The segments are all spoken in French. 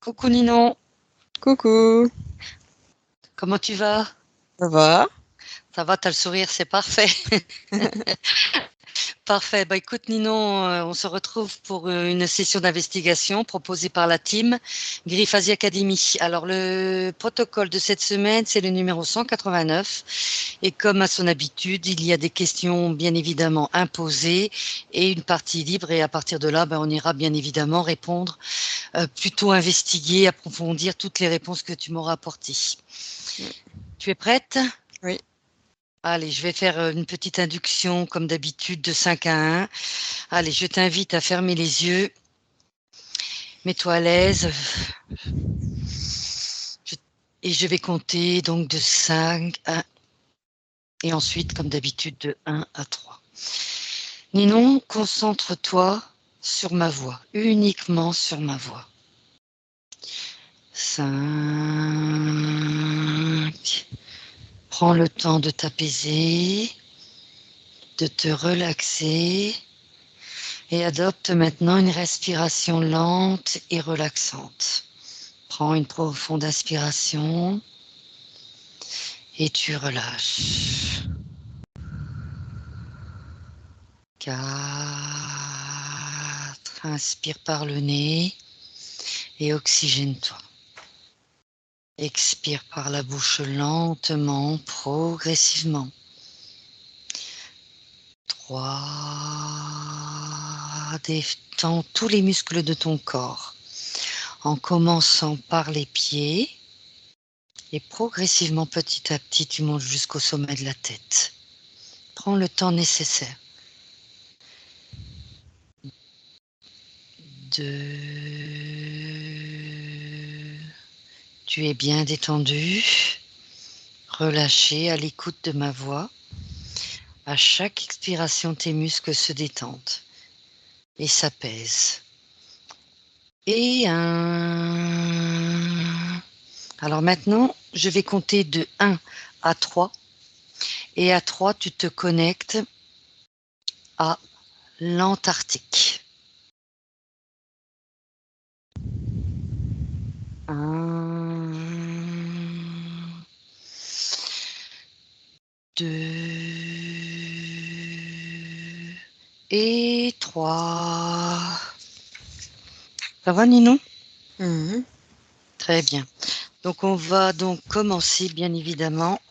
Coucou Ninon, Coucou, comment tu vas? ça va? Ça va, t'as le sourire, c'est parfait. Parfait. Bah écoute Ninon, on se retrouve pour une session d'investigation proposée par la team Griffasie Academy. Alors le protocole de cette semaine, c'est le numéro 189. Et comme à son habitude, il y a des questions bien évidemment imposées et une partie libre. Et à partir de là, on ira bien évidemment répondre, plutôt investiguer, approfondir toutes les réponses que tu m'auras apportées. Tu es prête? Oui. Allez, je vais faire une petite induction comme d'habitude de 5 à 1. Allez, je t'invite à fermer les yeux. Mets-toi à l'aise. Et je vais compter donc de 5 à... Et ensuite, comme d'habitude, de 1 à 3. Ninon, concentre-toi sur ma voix, uniquement sur ma voix. 5. Prends le temps de t'apaiser, de te relaxer. Et adopte maintenant une respiration lente et relaxante. Prends une profonde inspiration et tu relâches. 4. Inspire par le nez et oxygène-toi. Expire par la bouche lentement, progressivement. 3. Détends tous les muscles de ton corps en commençant par les pieds et progressivement, petit à petit, tu montes jusqu'au sommet de la tête. Prends le temps nécessaire. 2. Tu es bien détendu, relâché, à l'écoute de ma voix. À chaque expiration, tes muscles se détendent et s'apaisent. Et 1. Alors maintenant, je vais compter de 1 à 3. Et à 3, tu te connectes à l'Antarctique. 1, 2 et 3. Ça va, Ninon? Mhm. Très bien. Donc, on va donc commencer, bien évidemment,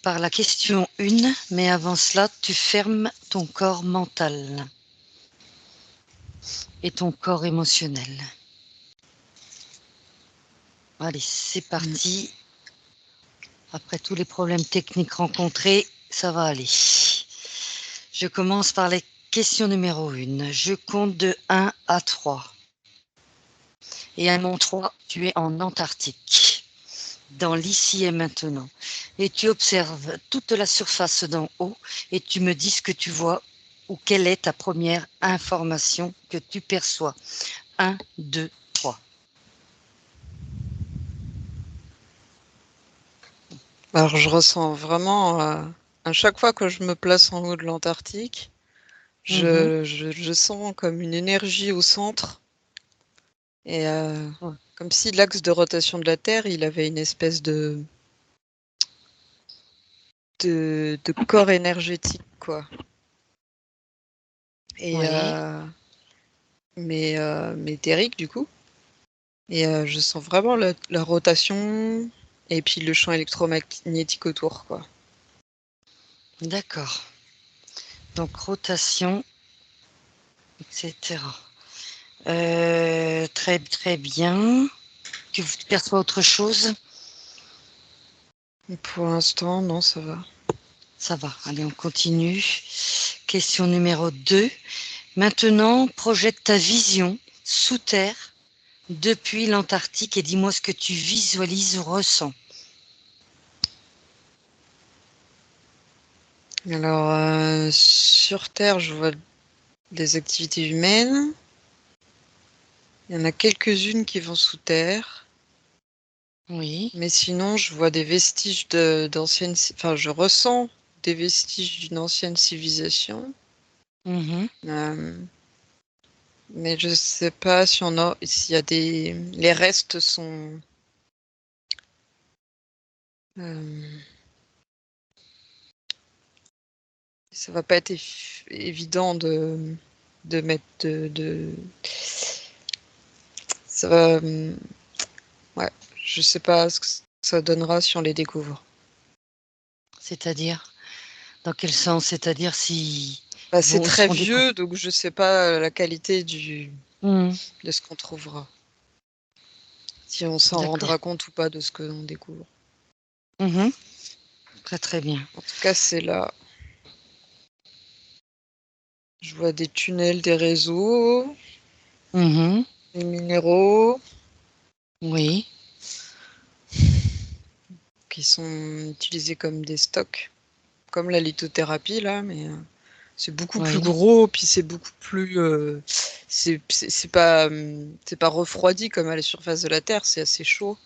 par la question 1. Mais avant cela, tu fermes ton corps mental et ton corps émotionnel. Allez, c'est parti. Après tous les problèmes techniques rencontrés, ça va aller. Je commence par la question numéro 1. Je compte de 1 à 3. Et à mon 3, tu es en Antarctique, dans l'ici et maintenant. Et tu observes toute la surface d'en haut et tu me dis ce que tu vois ou quelle est ta première information que tu perçois. 1, 2, 3. Alors je ressens vraiment, à chaque fois que je me place en haut de l'Antarctique, je sens comme une énergie au centre et Ouais. comme si l'axe de rotation de la Terre, il avait une espèce de corps énergétique, quoi. Et Oui. mais éthérique du coup. Et je sens vraiment la rotation et puis le champ électromagnétique autour, quoi. D'accord. Donc rotation, etc. Très très bien. Tu perçois autre chose? Pour l'instant, non, ça va. Ça va. Allez, on continue. Question numéro 2. Maintenant, projette ta vision sous terre depuis l'Antarctique et dis-moi ce que tu visualises ou ressens. Alors, sur Terre, je vois des activités humaines. Il y en a quelques-unes qui vont sous terre. Oui. Mais sinon, je vois des vestiges d'anciennes... Enfin, je ressens des vestiges d'une ancienne civilisation. Mhm. Euh, Mais je sais pas s'il y a les restes sont. Ça va pas être évident de mettre Ça va. Ouais, je sais pas ce que ça donnera si on les découvre. C'est-à-dire? Dans quel sens? C'est-à-dire si Bah, ils c'est vont, ils très seront découverts. vieux, donc je sais pas la qualité Mmh. de ce qu'on trouvera. Si on s'en D'accord. rendra compte ou pas de ce que l'on découvre. Mmh. Très, très bien. En tout cas, c'est là. Je vois des tunnels, des réseaux, Mmh. des minéraux Oui, qui sont utilisés comme des stocks, comme la lithothérapie là, mais c'est beaucoup plus oui. gros, puis c'est beaucoup plus. C'est pas refroidi comme à la surface de la Terre, c'est assez chaud.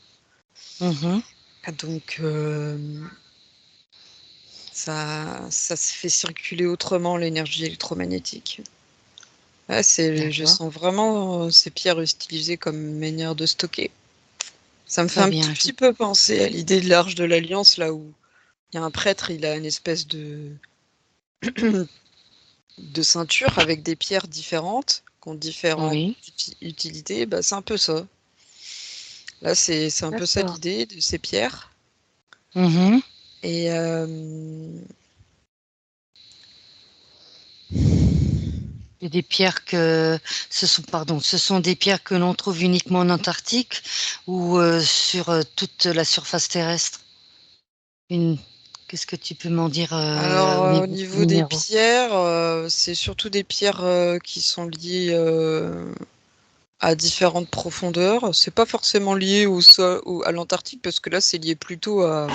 Mmh. Donc ça se fait circuler autrement l'énergie électromagnétique. Ouais, je D'accord. sens vraiment ces pierres utilisées comme manière de stocker. Ça me fait Très un tout bien. petit peu penser à l'idée de l'Arche de l'Alliance, là où il y a un prêtre, il a une espèce de ceinture avec des pierres différentes, qui ont différentes Oui. utilités. Bah, c'est un peu ça. Là, c'est un peu ça D'accord. l'idée de ces pierres. Mmh. Et Et des pierres que ce sont des pierres que l'on trouve uniquement en Antarctique ou sur toute la surface terrestre? Une... Qu'est-ce que tu peux m'en dire alors, au au niveau des niveau des minéraux? pierres, c'est surtout des pierres qui sont liées à différentes profondeurs. C'est pas forcément lié au sol, à l'Antarctique, parce que là, c'est lié plutôt à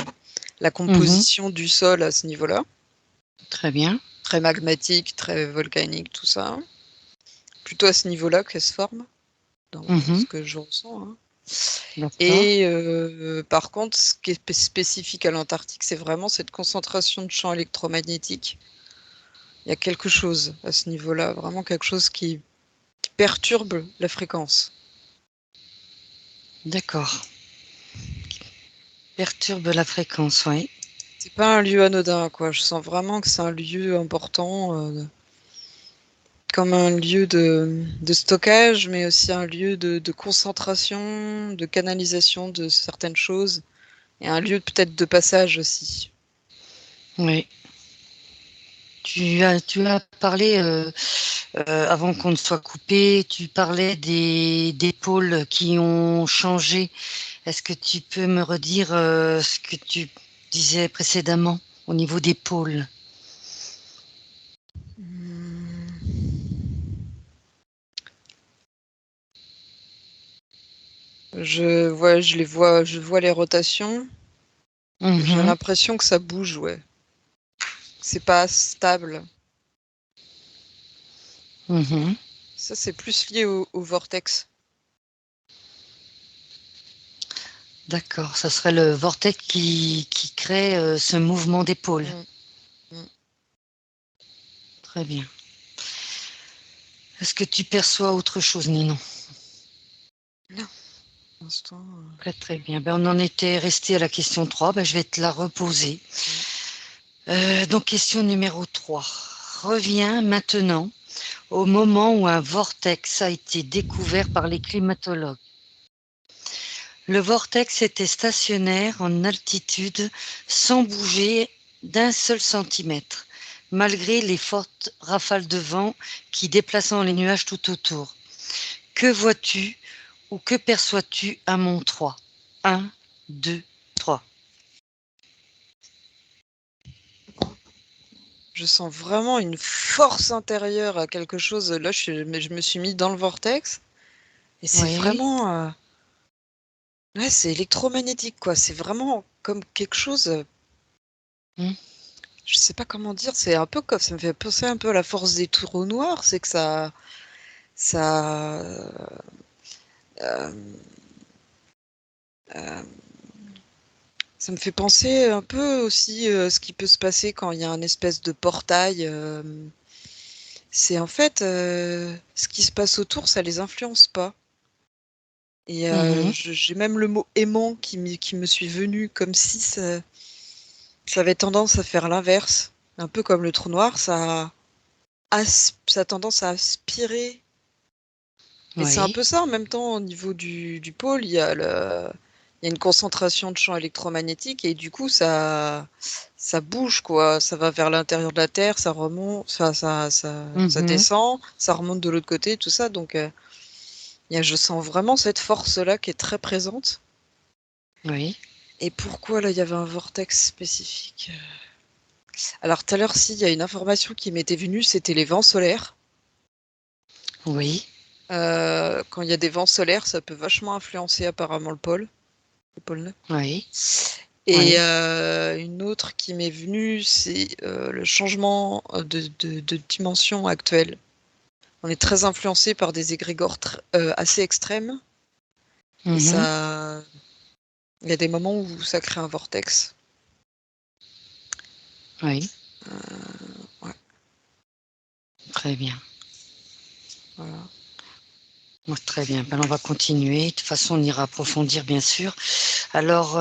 la Mhm. composition du sol à ce niveau-là. Très bien. Très magmatique, très volcanique, tout ça. Plutôt à ce niveau-là qu'elle se forme, dans Mhm. ce que je ressens, hein. D'accord. Et par contre, ce qui est spécifique à l'Antarctique, c'est vraiment cette concentration de champs électromagnétiques. Il y a quelque chose à ce niveau-là, vraiment quelque chose qui perturbe la fréquence. D'accord. Perturbe la fréquence, oui. C'est pas un lieu anodin, quoi. Je sens vraiment que c'est un lieu important, comme un lieu de stockage, mais aussi un lieu de concentration, de canalisation de certaines choses, et un lieu peut-être de passage aussi. Oui. Tu as parlé, avant qu'on ne soit coupé, tu parlais des pôles qui ont changé. Est-ce que tu peux me redire ce que tu disais précédemment au niveau des pôles? Je vois les rotations. J'ai Mhm. l'impression que ça bouge, ouais. C'est pas stable. Mhm. Ça, c'est plus lié au vortex. D'accord, ça serait le vortex qui crée ce mouvement d'épaule. Mm, mm. Très bien. Est-ce que tu perçois autre chose, Ninon? Non, pour l'instant. Très très bien. Ben, on en était resté à la question 3. Ben, je vais te la reposer. Mm. Donc question numéro 3. Reviens maintenant au moment où un vortex a été découvert par les climatologues. Le vortex était stationnaire en altitude sans bouger d'un seul centimètre, malgré les fortes rafales de vent qui déplaçant les nuages tout autour. Que vois-tu ou que perçois-tu à mon 3? 1, 2, 3. Je sens vraiment une force intérieure à quelque chose. Là, je me suis mis dans le vortex. Et c'est Oui. vraiment. Ouais, c'est électromagnétique, quoi. C'est vraiment comme quelque chose. Hmm. Je sais pas comment dire. C'est un peu comme. Ça me fait penser un peu à la force des trous noirs. C'est que ça. Ça. euh, euh, Ça me fait penser un peu aussi ce qui peut se passer quand il y a un espèce de portail C'est en fait, ce qui se passe autour, ça les influence pas. Et j'ai même le mot aimant qui me suis venu, comme si ça avait tendance à faire l'inverse. Un peu comme le trou noir, ça a tendance à aspirer. Et c'est un Oui. peu ça en même temps au niveau du pôle, il y a une concentration de champs électromagnétiques et du coup ça bouge quoi, ça va vers l'intérieur de la Terre, ça remonte, ça Mhm. descend, ça remonte de l'autre côté, tout ça. Donc je sens vraiment cette force-là qui est très présente. Oui. Et pourquoi là il y avait un vortex spécifique? Alors tout à l'heure, si, il y a une information qui m'était venue, c'était les vents solaires. Oui. Quand il y a des vents solaires, ça peut vachement influencer apparemment le pôle Nord. Oui. Et Oui. une autre qui m'est venue, c'est le changement de dimension actuelle. On est très influencé par des égrégores assez extrêmes. Et Mhm. ça, il y a des moments où ça crée un vortex. Oui. Ouais, Très bien. voilà. Moi, très bien. Ben, on va continuer. De toute façon, on ira approfondir, bien sûr. Alors,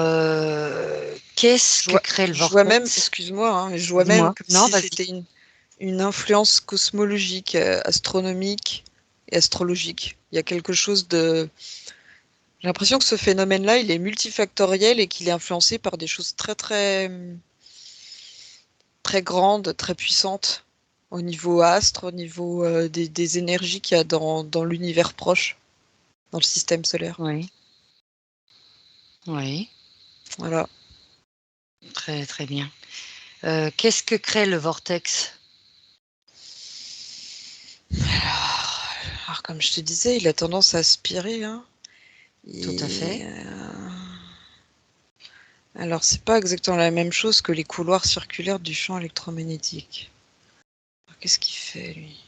qu'est-ce que crée le Je vois même, vortex? excuse-moi, hein, mais je vois même Dis-moi. comme Non, si vas-y. c'était une influence cosmologique, astronomique et astrologique. Il y a quelque chose de... J'ai l'impression que ce phénomène-là, il est multifactoriel et qu'il est influencé par des choses très, très, très grandes, très puissantes au niveau astre, au niveau des énergies qu'il y a dans l'univers proche, dans le système solaire. Oui. Oui. Voilà. Très, très bien. Qu'est-ce que crée le vortex? Alors, comme je te disais, il a tendance à aspirer, hein. Tout à fait. Et, alors, c'est pas exactement la même chose que les couloirs circulaires du champ électromagnétique. Alors, qu'est-ce qu'il fait, lui?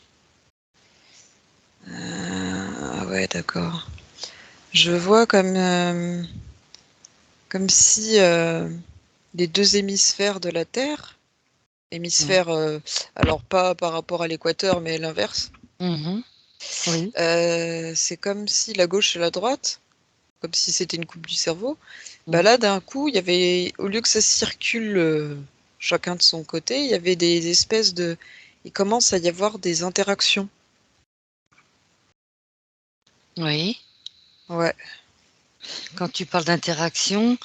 Ah ouais, d'accord. Je vois comme si les deux hémisphères de la Terre, Oui. hémisphère, alors pas par rapport à l'équateur, mais l'inverse, Mhm. Oui. c'est comme si la gauche et la droite, comme si c'était une coupe du cerveau. Bah Mhm. là, d'un coup, il y avait, au lieu que ça circule chacun de son côté, il y avait des espèces de... Il commence à y avoir des interactions. Oui. Ouais, Quand tu parles d'interaction,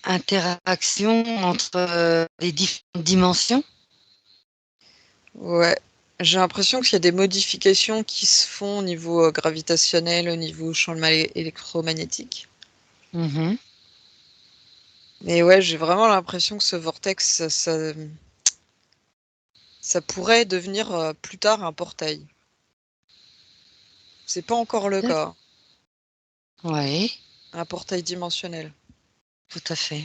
interaction entre les différentes dimensions? ouais. J'ai l'impression qu'il y a des modifications qui se font au niveau gravitationnel, au niveau champ électromagnétique. Mhm. Mais ouais, j'ai vraiment l'impression que ce vortex, ça pourrait devenir plus tard un portail. C'est pas encore le cas. Oui, Un portail dimensionnel. tout à fait.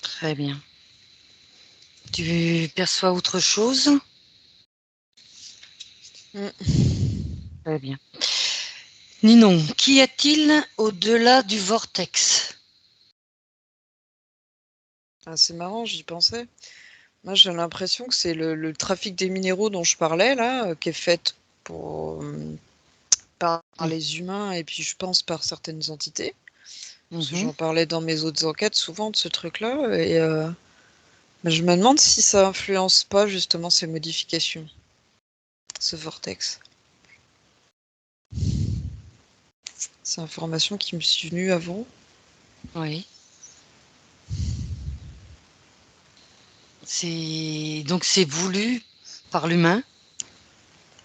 Très bien. Tu perçois autre chose? Mm. Très bien. Ninon, qu'y a-t-il au-delà du vortex? Ah, c'est marrant, j'y pensais. Moi, j'ai l'impression que c'est le trafic des minéraux dont je parlais, là, qui est fait par les humains et puis je pense par certaines entités. Parce que Mhm. j'en parlais dans mes autres enquêtes souvent de ce truc-là. Et bah, je me demande si ça influence pas justement ces modifications, ce vortex. C'est information qui me suis venue avant. Oui. Donc c'est voulu par l'humain,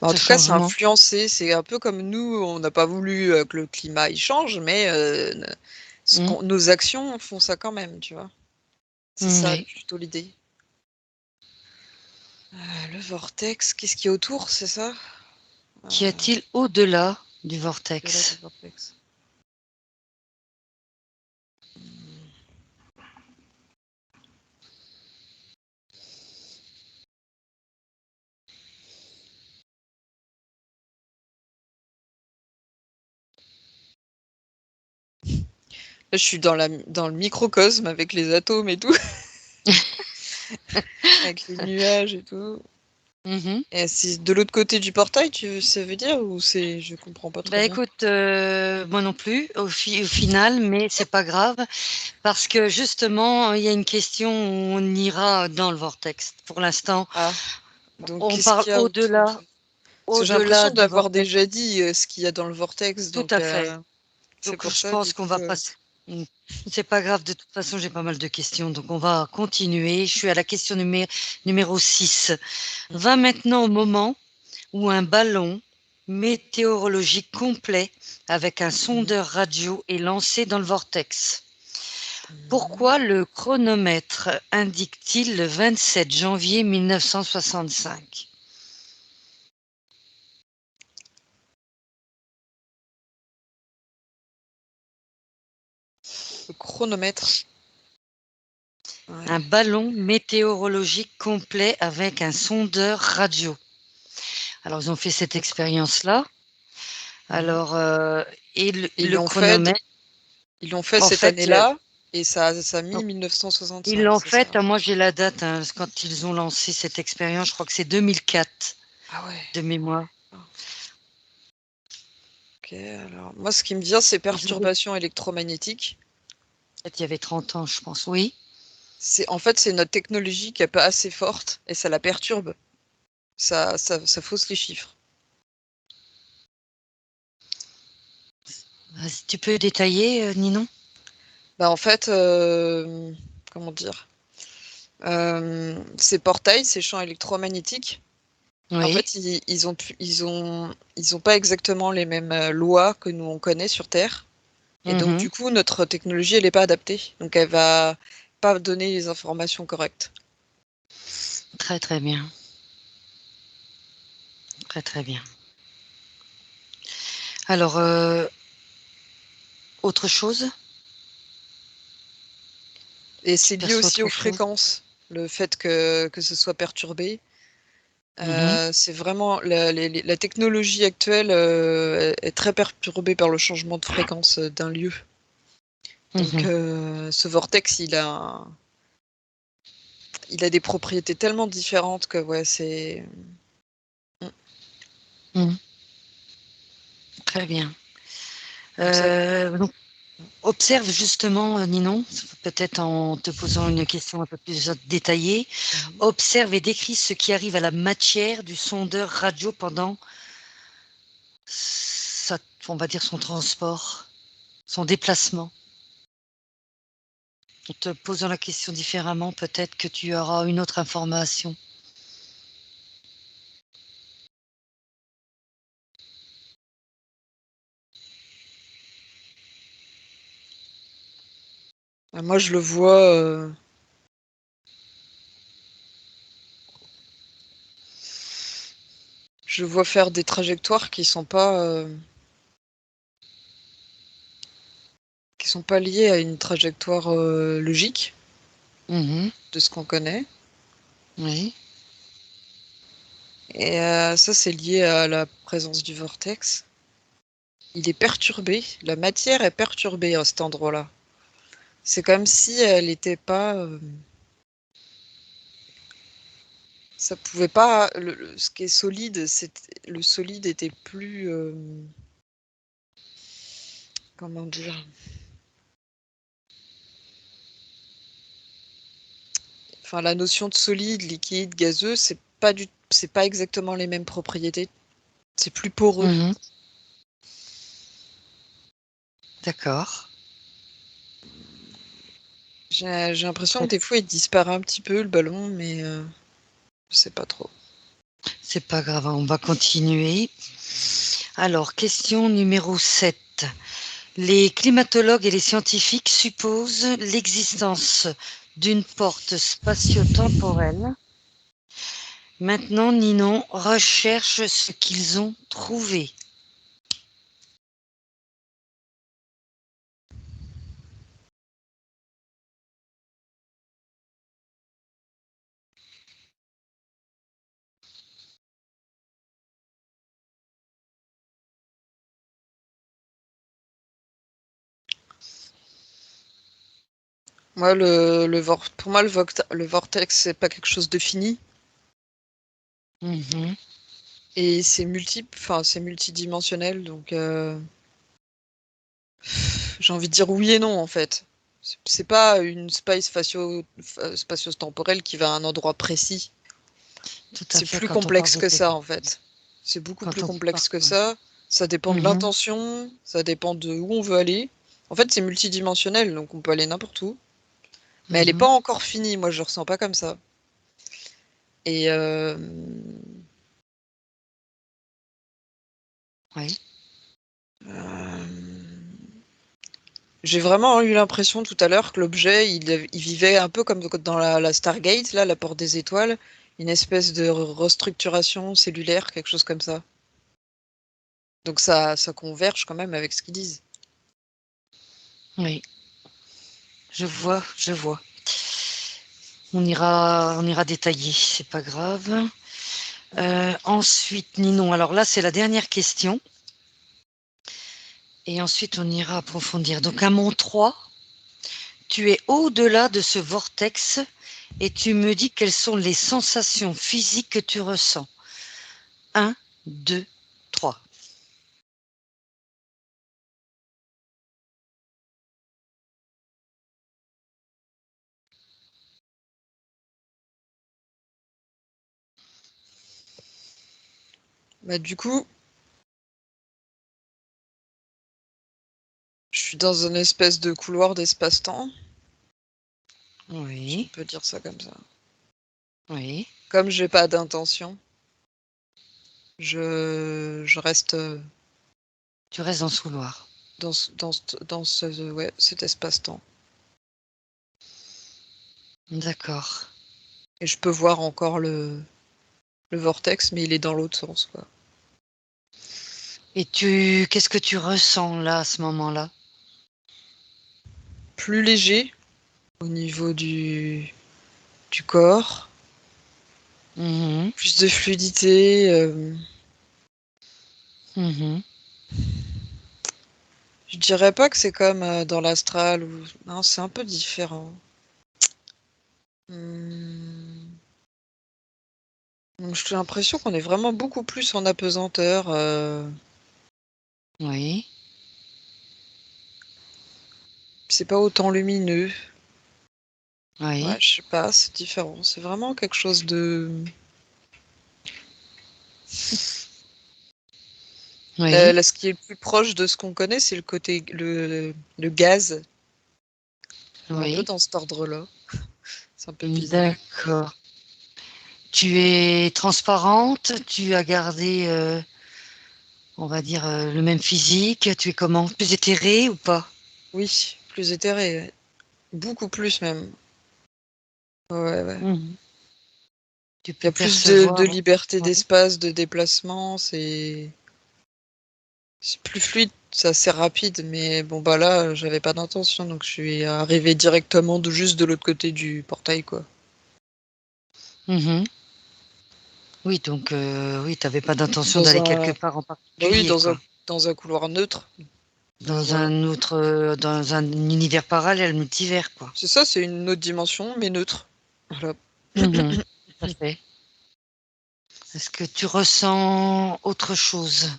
Bah, en ce tout cas, c'est changement. influencé. C'est un peu comme nous, on n'a pas voulu que le climat il change, mais Mhm. nos actions font ça quand même, tu vois. C'est ça Oui. plutôt l'idée. Le vortex, qu'est-ce qu'il y a autour, c'est ça? Qu'y a-t-il au-delà du Au-delà du vortex? vortex. Là, je suis dans le microcosme avec les atomes et tout, avec les nuages et tout. Mhm. Et c'est de l'autre côté du portail, ça veut dire, ou c'est, je comprends pas très Bah bien. écoute, moi non plus au final, mais c'est pas grave parce que justement il y a une question où on ira dans le vortex. Pour l'instant, Ah, donc on qu'est-ce parle qu'il y a autour en au-delà, fait? Parce que j'ai au-delà l'impression du d'avoir vortex. déjà dit ce qu'il y a dans le vortex, Tout donc à fait. c'est Donc pour je ça du pense qu'on coup. va passer. Mm. C'est pas grave, de toute façon j'ai pas mal de questions, donc on va continuer. Je suis à la question numéro 6. Va maintenant au moment où un ballon météorologique complet avec un Mhm. sondeur radio est lancé dans le vortex. Mhm. Pourquoi le chronomètre indique-t-il le 27 janvier 1965? Le chronomètre. Ouais. Un ballon météorologique complet avec un sondeur radio. Alors, ils ont fait cette D'accord. expérience-là. Mhm. Alors, et Ils le l'ont fait, chronomètre, ils l'ont fait en cette fait, année-là, et ça a mis donc, ils 1965, l'ont c'est ça? fait, moi j'ai la date, hein, quand ils ont lancé cette expérience, je crois que c'est 2004 Ah ouais. de mémoire. Ah, ok, alors moi ce qui me vient c'est Ils ont, perturbation électromagnétique. peut-être il y avait 30 ans, je pense, oui. C'est notre technologie qui est pas assez forte et ça la perturbe. Ça fausse les chiffres. Vas-y, tu peux détailler, Ninon? Bah en fait, comment dire? Ces portails, ces champs électromagnétiques, en Oui. fait, ils ont pas exactement les mêmes lois que nous on connaît sur Terre. Et donc, Mhm. du coup, notre technologie, elle n'est pas adaptée. Donc, elle va pas donner les informations correctes. Très très bien. Très très bien. Alors, autre chose? Et Tu c'est lié perçois aussi aux autre chose? fréquences, le fait que ce soit perturbé. Mhm. C'est vraiment la technologie actuelle est très perturbée par le changement de fréquence d'un lieu. Donc, Mhm. ce vortex, il a des propriétés tellement différentes que ouais, c'est. Mm. Mhm. Très bien. Donc ça. Donc, observe justement, Ninon, peut-être en te posant une question un peu plus détaillée, Mhm. observe et décris ce qui arrive à la matière du sondeur radio pendant sa, on va dire son transport, son déplacement. En te posant la question différemment, peut-être que tu auras une autre information. Moi, je le vois. Je vois faire des trajectoires qui sont pas liées à une trajectoire logique Mhm. de ce qu'on connaît. Oui. Et ça, c'est lié à la présence du vortex. Il est perturbé. La matière est perturbée à cet endroit-là. C'est comme si elle n'était pas. Ça pouvait pas. Ce qui est solide, le solide était plus. Comment dire? Enfin, la notion de solide, liquide, gazeux, c'est pas exactement les mêmes propriétés. C'est plus poreux. Mhm. D'accord. J'ai l'impression que Très- des fois il disparaît un petit peu le ballon, mais je sais pas trop. C'est pas grave, on va continuer. Alors, question numéro 7. Les climatologues et les scientifiques supposent l'existence d'une porte spatio-temporelle. Maintenant, Ninon recherche ce qu'ils ont trouvé. Moi, pour moi, le vortex, c'est pas quelque chose de fini. Mhm. Et c'est multiple, enfin c'est multidimensionnel, donc j'ai envie de dire oui et non en fait. C'est pas une space spatio-temporelle qui va à un endroit précis. Tout à C'est fait, plus quand on parle complexe de que ça technique. en fait. C'est beaucoup plus Quand on parle, complexe que ouais. ça. Ça dépend de Mhm. l'intention, ça dépend de où on veut aller. En fait, c'est multidimensionnel, donc on peut aller n'importe où. Mais elle n'est pas Mhm. encore finie, moi je le ressens pas comme ça. Et Oui. euh, j'ai vraiment eu l'impression tout à l'heure que l'objet, il vivait un peu comme dans la Stargate, là, la porte des étoiles, une espèce de restructuration cellulaire, quelque chose comme ça. Donc ça converge quand même avec ce qu'ils disent. Oui. Je vois, je vois. On ira détailler, c'est pas grave. Ensuite, Ninon, alors là, c'est la dernière question. Et ensuite, on ira approfondir. Donc, à mon 3, tu es au-delà de ce vortex et tu me dis quelles sont les sensations physiques que tu ressens. Un, 2, 3. Bah, du coup, je suis dans une espèce de couloir d'espace-temps. Si on Oui, peut dire ça comme ça. oui. Comme j'ai pas d'intention, je reste Tu restes dans ce couloir. ouais, cet espace-temps. D'accord. Et je peux voir encore le vortex, mais il est dans l'autre sens, quoi. Et qu'est-ce que tu ressens là, à ce moment-là? Plus léger au niveau du corps, Mhm, plus de fluidité. mhm. Je dirais pas que c'est comme dans l'astral ou non, c'est un peu différent. Hmm. J'ai l'impression qu'on est vraiment beaucoup plus en apesanteur. Oui, C'est pas autant lumineux. Ouais, oui, je sais pas, c'est différent. C'est vraiment quelque chose de. oui, Là, ce qui est le plus proche de ce qu'on connaît, c'est le côté le gaz. Un peu oui. dans cet ordre-là. C'est un peu bizarre. D'accord. Tu es transparente, tu as gardé, on va dire, le même physique, tu es comment? Plus éthérée ou pas? Oui, plus éthéré, ouais. Beaucoup plus même. Ouais, ouais. Mhm. Tu Il y peux a plus de percevoir. liberté Ouais. d'espace, de déplacement, c'est plus fluide, c'est assez rapide, mais bon bah là, j'avais pas d'intention, donc je suis arrivé directement juste de l'autre côté du portail, quoi. Mhm. Oui, donc oui, tu n'avais pas d'intention Dans d'aller quelque un, part en bah oui, particulier, quoi. dans un couloir neutre. Dans Voilà. un autre, dans un univers parallèle, multivers, quoi. C'est ça, c'est une autre dimension, mais neutre. Voilà. Mhm. Tout à fait. Est-ce que tu ressens autre chose?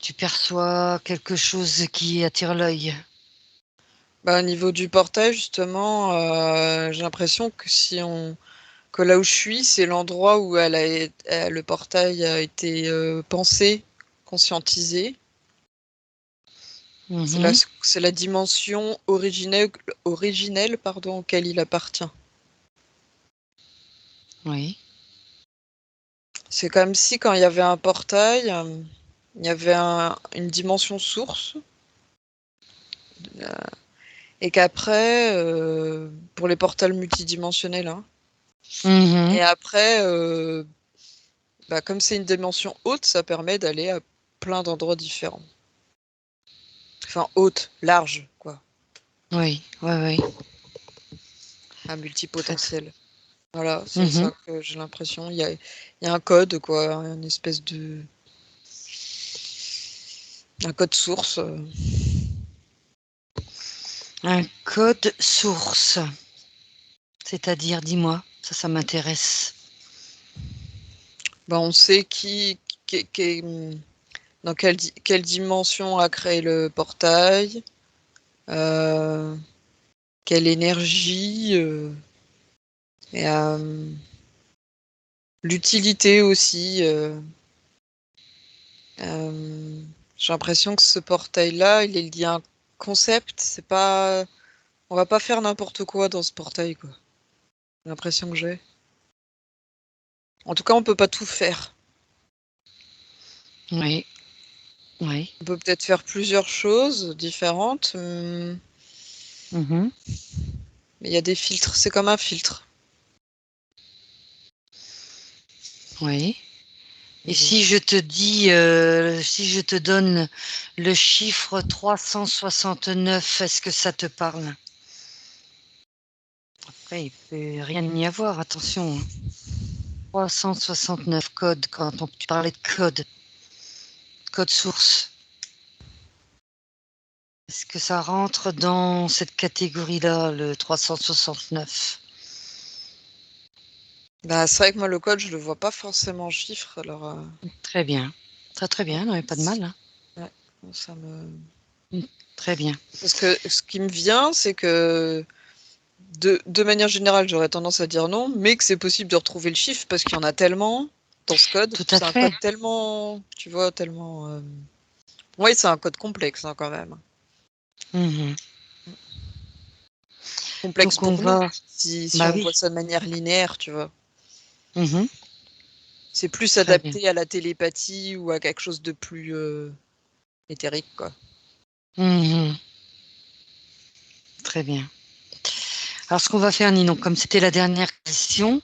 Tu perçois quelque chose qui attire l'œil? Bah, au niveau du portail, justement, j'ai l'impression que que là où je suis, c'est l'endroit où le portail a été pensé, conscientisé. Mhm. C'est la dimension originelle, pardon, auquel il appartient. Oui. C'est comme si quand il y avait un portail, il y avait une dimension source, euh, et qu'après, pour les portails multidimensionnels, hein, Mhm. et après, bah, comme c'est une dimension haute, ça permet d'aller à plein d'endroits différents. Enfin, haute, large, quoi, Oui, oui, oui. à Très, très. multipotentiel. Voilà, c'est Mhm. ça que j'ai l'impression. Il y a un code, quoi, une espèce un code source. Un code source. C'est-à-dire, dis-moi, ça m'intéresse. On sait dans quelle dimension a créé le portail, quelle énergie, et l'utilité aussi. J'ai l'impression que ce portail-là, il est lié à un concept. C'est pas, on va pas faire n'importe quoi dans ce portail, quoi. L'impression que j'ai. En tout cas, on peut pas tout faire. Oui, oui. On peut peut-être faire plusieurs choses différentes, Mhm. mais il y a des filtres. C'est comme un filtre. Oui. Et Bon. si je te dis, si je te donne le chiffre 369, est-ce que ça te parle? Après, il peut rien y avoir, attention, hein. 369 code, tu parlais de code source. Est-ce que ça rentre dans cette catégorie-là, le 369? C'est vrai que moi, le code, je le vois pas forcément en chiffres. Alors, Très bien. Très très bien, non, il n'y a pas de mal, hein. ouais, ça me... Très bien. Parce que ce qui me vient, c'est que de manière générale, j'aurais tendance à dire non, mais que c'est possible de retrouver le chiffre parce qu'il y en a tellement dans ce code. Tout à C'est un fait. code tellement, tu vois, tellement. Oui, c'est un code complexe, hein, quand même. Mhm. Complexe Donc on pour nous, va... si Bah on voit oui. ça de manière linéaire, tu vois. Mhm. C'est plus Très bien. adapté à la télépathie ou à quelque chose de plus éthérique, quoi. Mhm. Très bien. Alors ce qu'on va faire, Ninon, comme c'était la dernière question,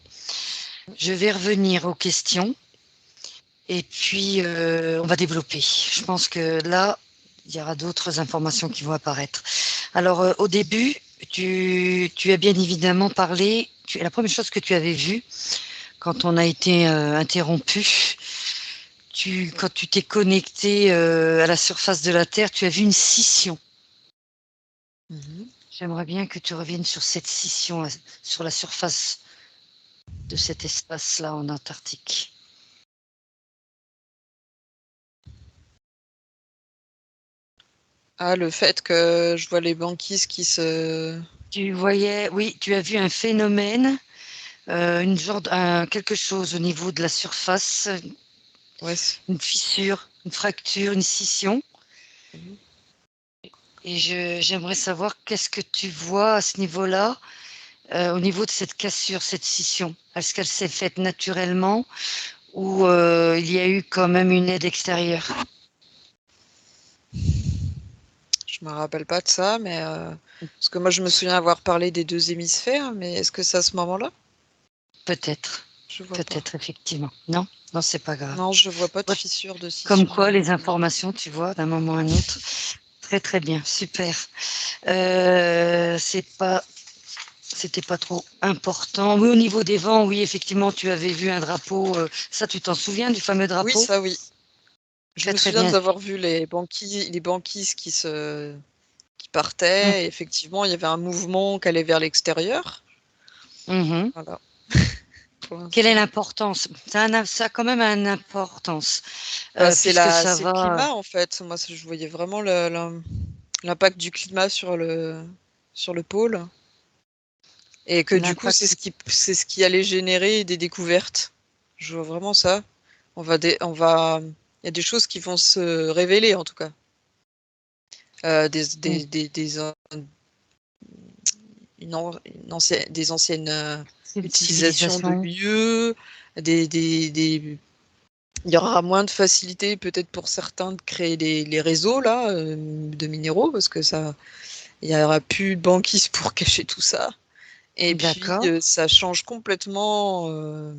je vais revenir aux questions et puis on va développer. Je pense que là, il y aura d'autres informations qui vont apparaître. Alors au début, tu as bien évidemment parlé, la première chose que tu avais vue quand on a été interrompu, quand tu t'es connecté à la surface de la Terre, tu as vu une scission. Mhm. J'aimerais bien que tu reviennes sur cette scission, sur la surface de cet espace-là en Antarctique. Ah, le fait que je vois les banquises qui se... Tu voyais, oui, tu as vu un phénomène, quelque chose au niveau de la surface, Ouais. une fissure, une fracture, une scission. Mhm. Et j'aimerais savoir qu'est-ce que tu vois à ce niveau-là, au niveau de cette cassure, cette scission. Est-ce qu'elle s'est faite naturellement ou il y a eu quand même une aide extérieure? Je me rappelle pas de ça, mais parce que moi je me souviens avoir parlé des deux hémisphères, mais est-ce que c'est à ce moment-là? Peut-être, Je vois pas. peut-être effectivement. Non, non, c'est pas grave. Non, je vois pas de Ouais, fissure de comme scission. quoi, les informations, tu vois, d'un moment à un autre. Très très bien, super. C'était pas trop important. Oui, au niveau des vents, oui, effectivement, tu avais vu un drapeau. Ça, tu t'en souviens du fameux Oui, drapeau? ça oui. Je Très me très souviens bien. d'avoir vu les banquises qui Hum, partaient. Et effectivement, il y avait un mouvement qui allait vers l'extérieur. mhm. Voilà, pour Quelle est l'instant. l'importance? Ça a quand même une importance, C'est puisque ça c'est le va. climat en fait. Moi, je voyais vraiment l'impact du climat sur le pôle. Et que du coup, L'impact. c'est ce qui allait générer des découvertes. Je vois vraiment ça. Il y a des choses qui vont se révéler en tout cas. Hum, Des anciennes utilisations de civilisation. lieux, il y aura moins de facilité peut-être pour certains de créer les réseaux là de minéraux parce que ça, il y aura plus de banquise pour cacher tout ça. Et puis D'accord. ça change complètement. Euh,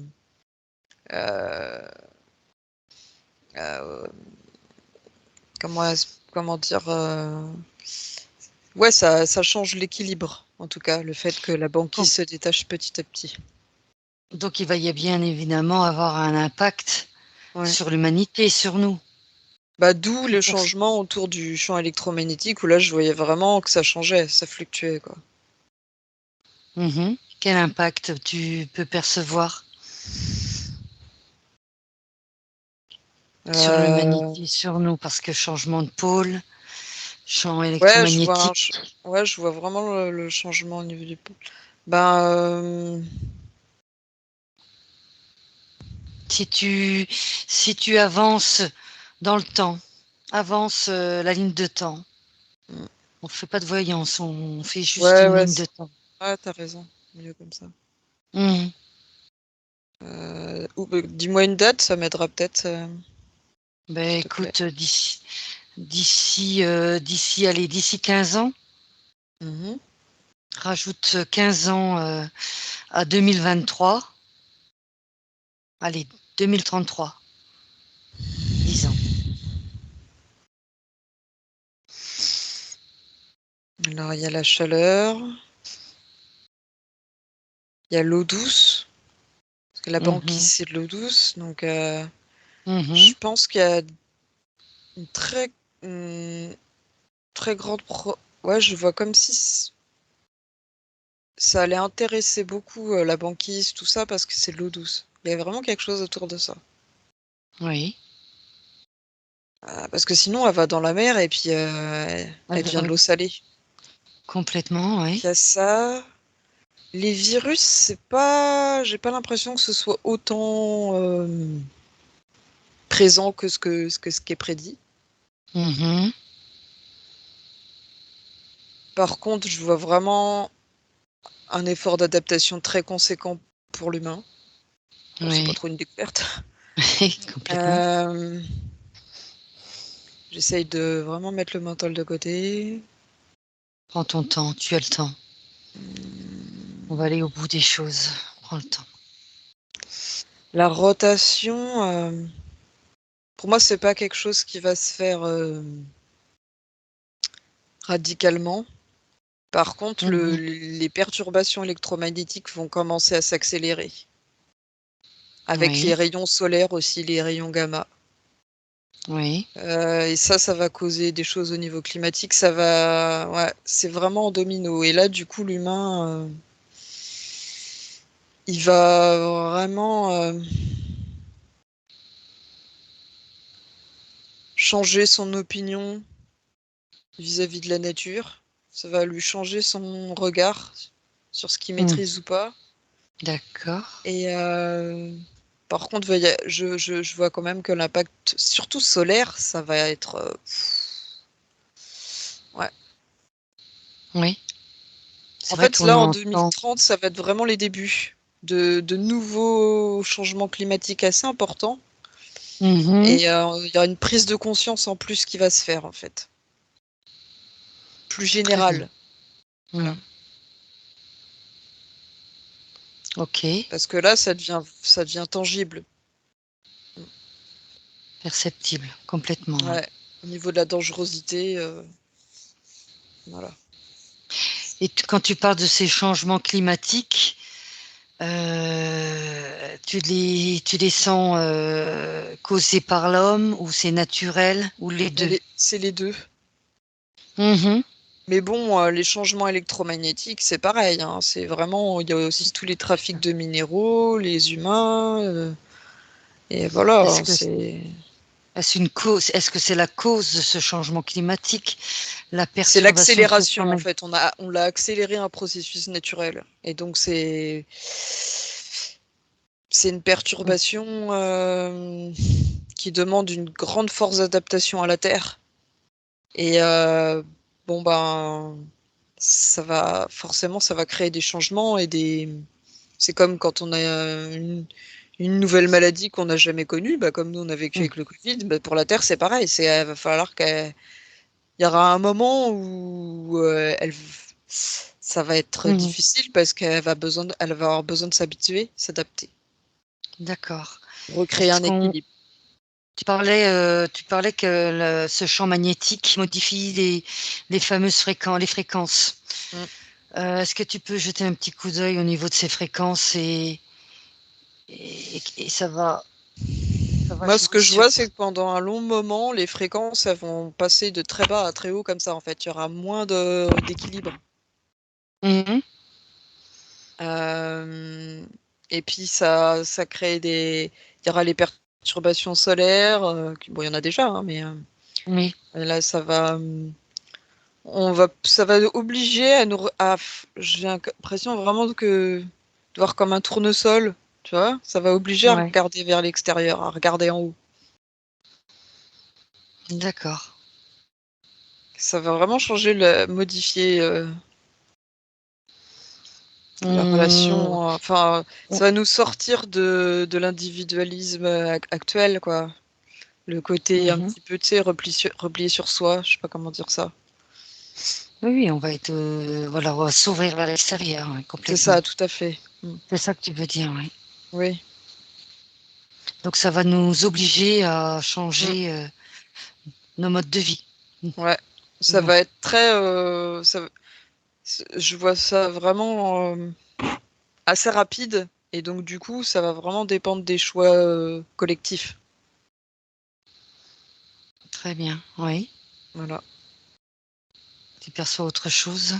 euh, comment dire. Ouais, ça change l'équilibre, en tout cas, le fait que la banquise Com- se détache petit à petit. Donc, il va y a bien évidemment avoir un impact Ouais. sur l'humanité, sur nous. D'où le Pour- changement autour du champ électromagnétique où là, je voyais vraiment que ça changeait, ça fluctuait, quoi. Mhm. Quel impact tu peux percevoir? sur Euh, l'humanité, sur nous, parce que changement de pôle, champ ouais, électromagnétique. je vois vraiment le changement au niveau du pôle. Ben, Si tu avances dans le temps, avance la ligne de temps. mm, On fait pas de voyance, on fait juste ouais, une ligne de temps. ouais, t'as raison. Mieux comme ça. Mhm. Dis-moi une date, ça m'aidera peut-être, Ben s'il te plaît. écoute, d'ici 15 ans, Mhm. rajoute 15 ans à 2023. Allez, 2033, 10 ans. Alors, il y a la chaleur, il y a l'eau douce, parce que la banquise, Mhm. c'est de l'eau douce. Donc, je Mhm. pense qu'il y a une une très grande Ouais, je vois comme si ça allait intéresser beaucoup la banquise, tout ça, parce que c'est de l'eau douce. Il y a vraiment quelque chose autour de ça. Oui. Parce que sinon, elle va dans la mer et puis Ah elle ben devient de oui, l'eau salée. complètement, Donc, il oui. y a ça. Les virus, c'est pas. J'ai pas l'impression que ce soit autant présent que ce qui est prédit. Mhm. Par contre, je vois vraiment un effort d'adaptation très conséquent pour l'humain. Bon, c'est pas Oui, trop une découverte. complètement. Euh, J'essaye de vraiment mettre le mental de côté. Prends ton temps, tu as le temps. On va aller au bout des choses. Prends le temps. La rotation, pour moi, c'est pas quelque chose qui va se faire radicalement. Par contre, Mhm. les perturbations électromagnétiques vont commencer à s'accélérer. Avec les Oui, rayons solaires aussi, les rayons gamma. oui. Et ça va causer des choses au niveau climatique. Ouais, c'est vraiment en domino. Et là, du coup, l'humain, il va vraiment changer son opinion vis-à-vis de la nature. Ça va lui changer son regard sur ce qu'il Mhm. maîtrise ou pas. D'accord. Et par contre, je vois quand même que l'impact, surtout solaire, ça va être. Ouais. Oui. En C'est vrai fait, qu'on là, en entend. 2030, ça va être vraiment les débuts de nouveaux changements climatiques assez importants. Mhm. Et il y aura une prise de conscience en plus qui va se faire, en fait. Plus Très bien. générale. Voilà. Mhm. Ok. Parce que là, ça devient tangible. Perceptible, complètement. Oui. Ouais. Au niveau de la dangerosité, voilà. Et quand tu parles de ces changements climatiques, tu les sens causés par l'homme ou c'est naturel ou les deux? C'est les deux. Mhm. Mais bon, les changements électromagnétiques, c'est pareil, hein. C'est vraiment, il y a aussi tous les trafics de minéraux, les humains, et voilà, Est-ce hein, que c'est. est-ce une cause? Est-ce que c'est la cause de ce changement climatique, la C'est perturbation de ce l'accélération, en phénomène? fait. On l'a accéléré un processus naturel. Et donc, c'est une perturbation qui demande une grande force d'adaptation à la Terre. Et bon, ben, forcément, ça va créer des changements et c'est comme quand on a une nouvelle maladie qu'on n'a jamais connue, bah, comme nous on a vécu Mhm. avec le Covid, bah, pour la Terre, c'est pareil. Il va falloir il y aura un moment où ça va être Mhm. difficile parce elle va avoir besoin de s'habituer, s'adapter, D'accord. recréer Est-ce un qu'on équilibre. tu parlais que ce champ magnétique modifie les fréquences. Mm. Est-ce que tu peux jeter un petit coup d'œil au niveau de ces fréquences et ça va Moi, ce jouer que je sur. vois, c'est que pendant un long moment, les fréquences, elles vont passer de très bas à très haut comme ça, en fait. Il y aura moins d'équilibre. Mhm. Euh, et puis, ça crée des. Il y aura les perturbations solaires. Bon, il y en a déjà, hein, mais Oui. là, ça va obliger j'ai l'impression vraiment de voir comme un tournesol, tu vois. Ça va obliger à Ouais. regarder vers l'extérieur, à regarder en haut. D'accord. Ça va vraiment modifier la On- relation. Enfin, ça va nous sortir de l'individualisme actuel, quoi. Le côté un Mhm. petit peu, tu sais, replié sur soi. Je sais pas comment dire ça. Oui, oui, on va être, voilà, on va s'ouvrir vers l'extérieur, C'est complètement. ça, tout à fait. C'est ça que tu veux dire, oui. Oui. Donc ça va nous obliger à Mm. changer nos modes de vie. Ouais. Ça Bon, va être très. Je vois ça vraiment assez rapide. Et donc, du coup, ça va vraiment dépendre des choix collectifs. très bien, oui. Voilà. Tu perçois autre chose?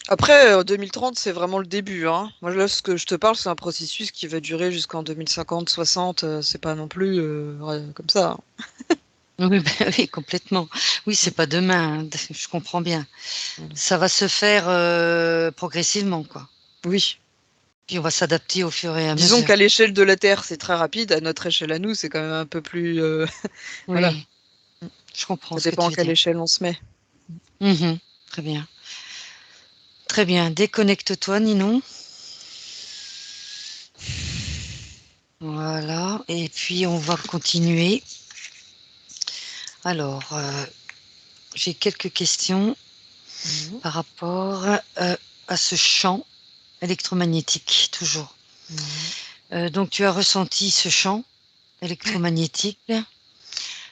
Après, 2030, c'est vraiment le début, hein. Moi, là, ce que je te parle, c'est un processus qui va durer jusqu'en 2050, 60. C'est pas non plus ouais, comme ça, hein. Oui, ben oui, complètement. Oui, c'est pas demain, hein, je comprends bien. Voilà. Ça va se faire progressivement, quoi. Oui. Puis on va s'adapter au fur et à Disons mesure. qu'à l'échelle de la Terre, c'est très rapide. À notre échelle à nous, c'est quand même un peu plus. Voilà. Oui, je comprends Ça ce que dépend tu à veux quelle dire. échelle on se met. Mhm, très bien. Très bien. Déconnecte-toi, Ninon. Voilà. Et puis on va continuer. Alors, j'ai quelques questions Mhm. par rapport à ce champ électromagnétique, toujours. Mhm. Donc, tu as ressenti ce champ électromagnétique,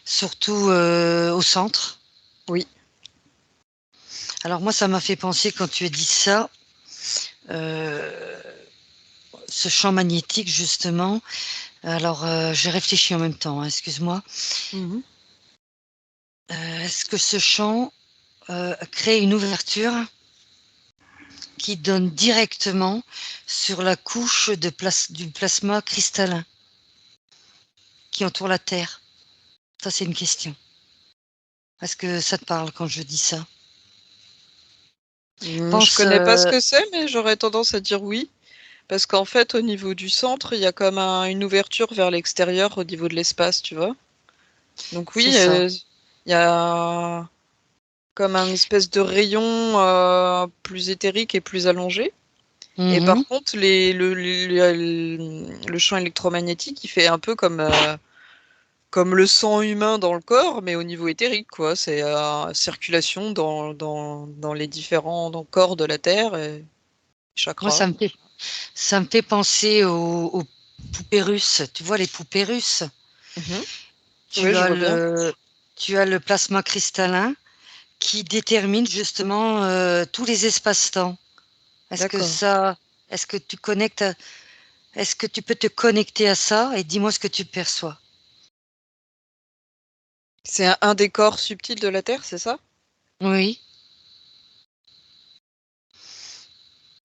surtout au centre. Oui. Alors, moi, ça m'a fait penser, quand tu as dit ça, euh, ce champ magnétique, justement. Alors, j'ai réfléchi en même temps, hein, excuse-moi. Mhm. Est-ce que ce champ crée une ouverture qui donne directement sur la couche du plasma cristallin qui entoure la Terre? Ça, c'est une question. Est-ce que ça te parle quand je dis ça? Je Pense, connais pas ce que c'est, mais j'aurais tendance à dire oui. Parce qu'en fait, au niveau du centre, il y a comme une ouverture vers l'extérieur au niveau de l'espace, tu vois. Donc c'est oui, ça. il y a comme un espèce de rayon plus éthérique et plus allongé. Et par Mhm. contre, le champ électromagnétique, il fait un peu comme le sang humain dans le corps, mais au niveau éthérique, quoi. C'est circulation dans les différents corps de la Terre et Moi, chakras. ça me fait penser aux poupées russes. Tu vois, les poupées russes, Mhm. Oui, tu je as vois bien. le, tu as le plasma cristallin qui détermine justement tous les espaces-temps. Est-ce que D'accord. ça, est-ce que tu connectes, est-ce que tu peux te connecter à ça et dis-moi ce que tu perçois. C'est un des corps subtils de la Terre, c'est ça? Oui.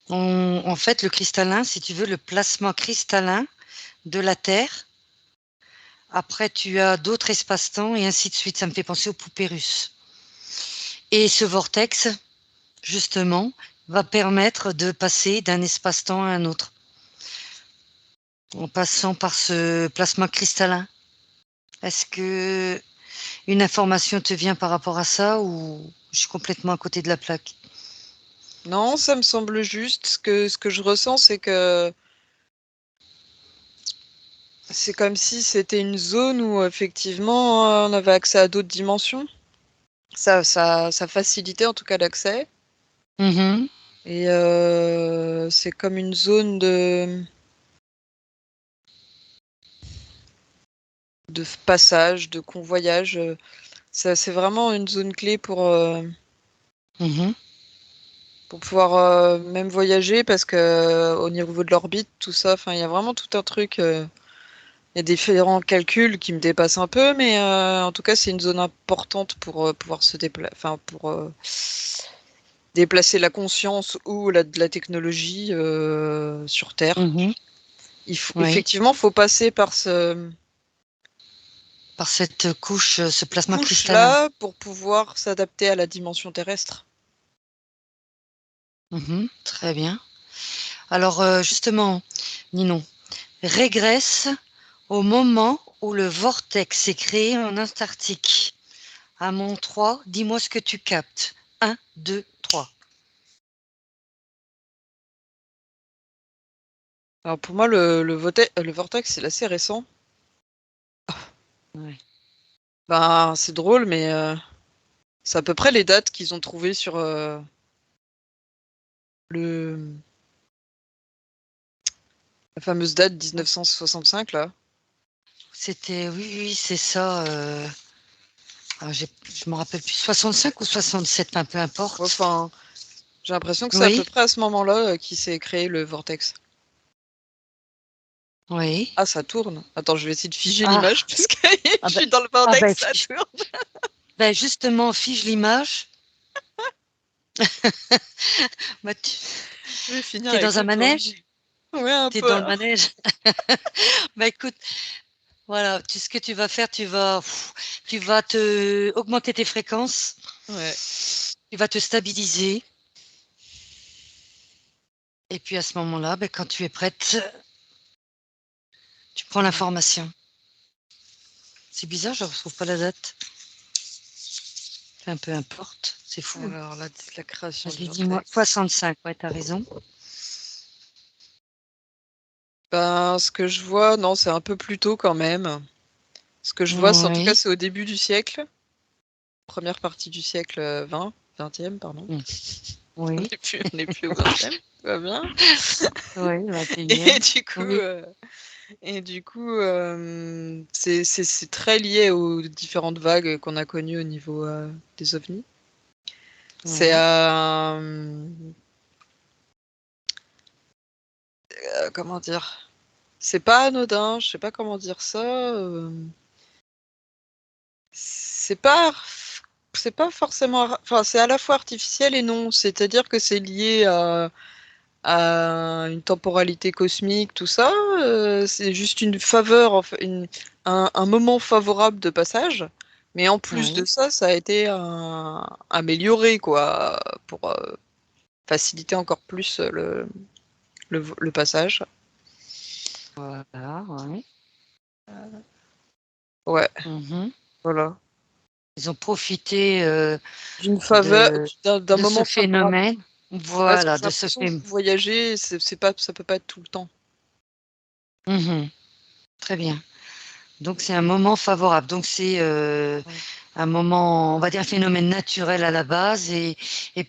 En fait, le cristallin, si tu veux, le plasma cristallin de la Terre. Après, tu as d'autres espaces-temps et ainsi de suite. Ça me fait penser aux poupées russes. Et ce vortex, justement, va permettre de passer d'un espace-temps à un autre, en passant par ce plasma cristallin. Est-ce que une information te vient par rapport à ça ou je suis complètement à côté de la plaque? Non, ça me semble juste. Ce que je ressens, c'est que c'est comme si c'était une zone où effectivement on avait accès à d'autres dimensions. Ça facilitait en tout cas l'accès. Mhm. Et c'est comme une zone de passage, de convoyage. C'est vraiment une zone clé Mhm. pour pouvoir même voyager parce que au niveau de l'orbite, tout ça, enfin, il y a vraiment tout un truc. Il y a différents calculs qui me dépassent un peu, mais en tout cas, c'est une zone importante pour pouvoir se déplacer, enfin, pour déplacer la conscience ou de la technologie sur Terre. Mhm. Oui. Effectivement, faut passer par ce. par cette couche, ce plasma cristallin. Couche-là pour pouvoir s'adapter à la dimension terrestre. Très bien. Alors, justement, Ninon, régresse au moment où le vortex s'est créé en Antarctique. À mon 3, dis-moi ce que tu captes. 1, 2, 3. Alors pour moi, le vortex, c'est assez récent. Ouais. Ben, c'est drôle, mais c'est à peu près les dates qu'ils ont trouvées sur la fameuse date 1965, là. C'était, oui, c'est ça. Je me rappelle plus, 65 ou 67, peu importe. Enfin, j'ai l'impression que c'est à peu Oui, près à ce moment-là qu'il s'est créé le vortex. oui. Ah, ça tourne. Attends, je vais essayer de figer Ah, l'image parce que je ah ben, suis dans le ah ben, vortex, ça tourne. justement, fige l'image. Bah, Je vais finir t'es avec dans un le tour. manège? Ouais, un T'es peu. dans le manège? Bah écoute, voilà, ce que tu vas faire, tu vas te augmenter tes fréquences, Ouais. tu vas te stabiliser, et puis à ce moment-là, quand tu es prête, tu prends l'information. C'est bizarre, je ne retrouve pas la date. Enfin, peu importe, c'est fou. Alors, la création du Vas-y, dis-moi. vortex. 65, ouais, t'as raison. Ben, ce que je vois, non, c'est un peu plus tôt quand même. Ce que je vois, en tout cas, Oui, c'est au début du siècle. Première partie du siècle 20e, pardon. mm, oui, On n'est plus au 20e, tout va bien. oui, Et 21e. du coup, Oui, c'est très lié aux différentes vagues qu'on a connues au niveau des ovnis. C'est oui. comment dire? C'est pas anodin, je sais pas comment dire ça. C'est pas c'est pas forcément enfin c'est à la fois artificiel et non, c'est-à-dire que c'est lié à une temporalité cosmique, tout ça. C'est juste une faveur, un moment favorable de passage. Mais en plus de Oui, ça, ça a été amélioré, quoi, pour faciliter encore plus le passage. voilà, oui. Ouais, Mhm. voilà. Ils ont profité D'une faveur, de, d'un de ce moment favorable. phénomène. Ouais, parce que Voilà, j'ai de ce l'impression que phénomène. voyager, c'est pas, ça peut pas être tout le temps. Très bien. Donc c'est un moment favorable. Donc c'est Ouais. un moment, on va dire, un phénomène naturel à la base et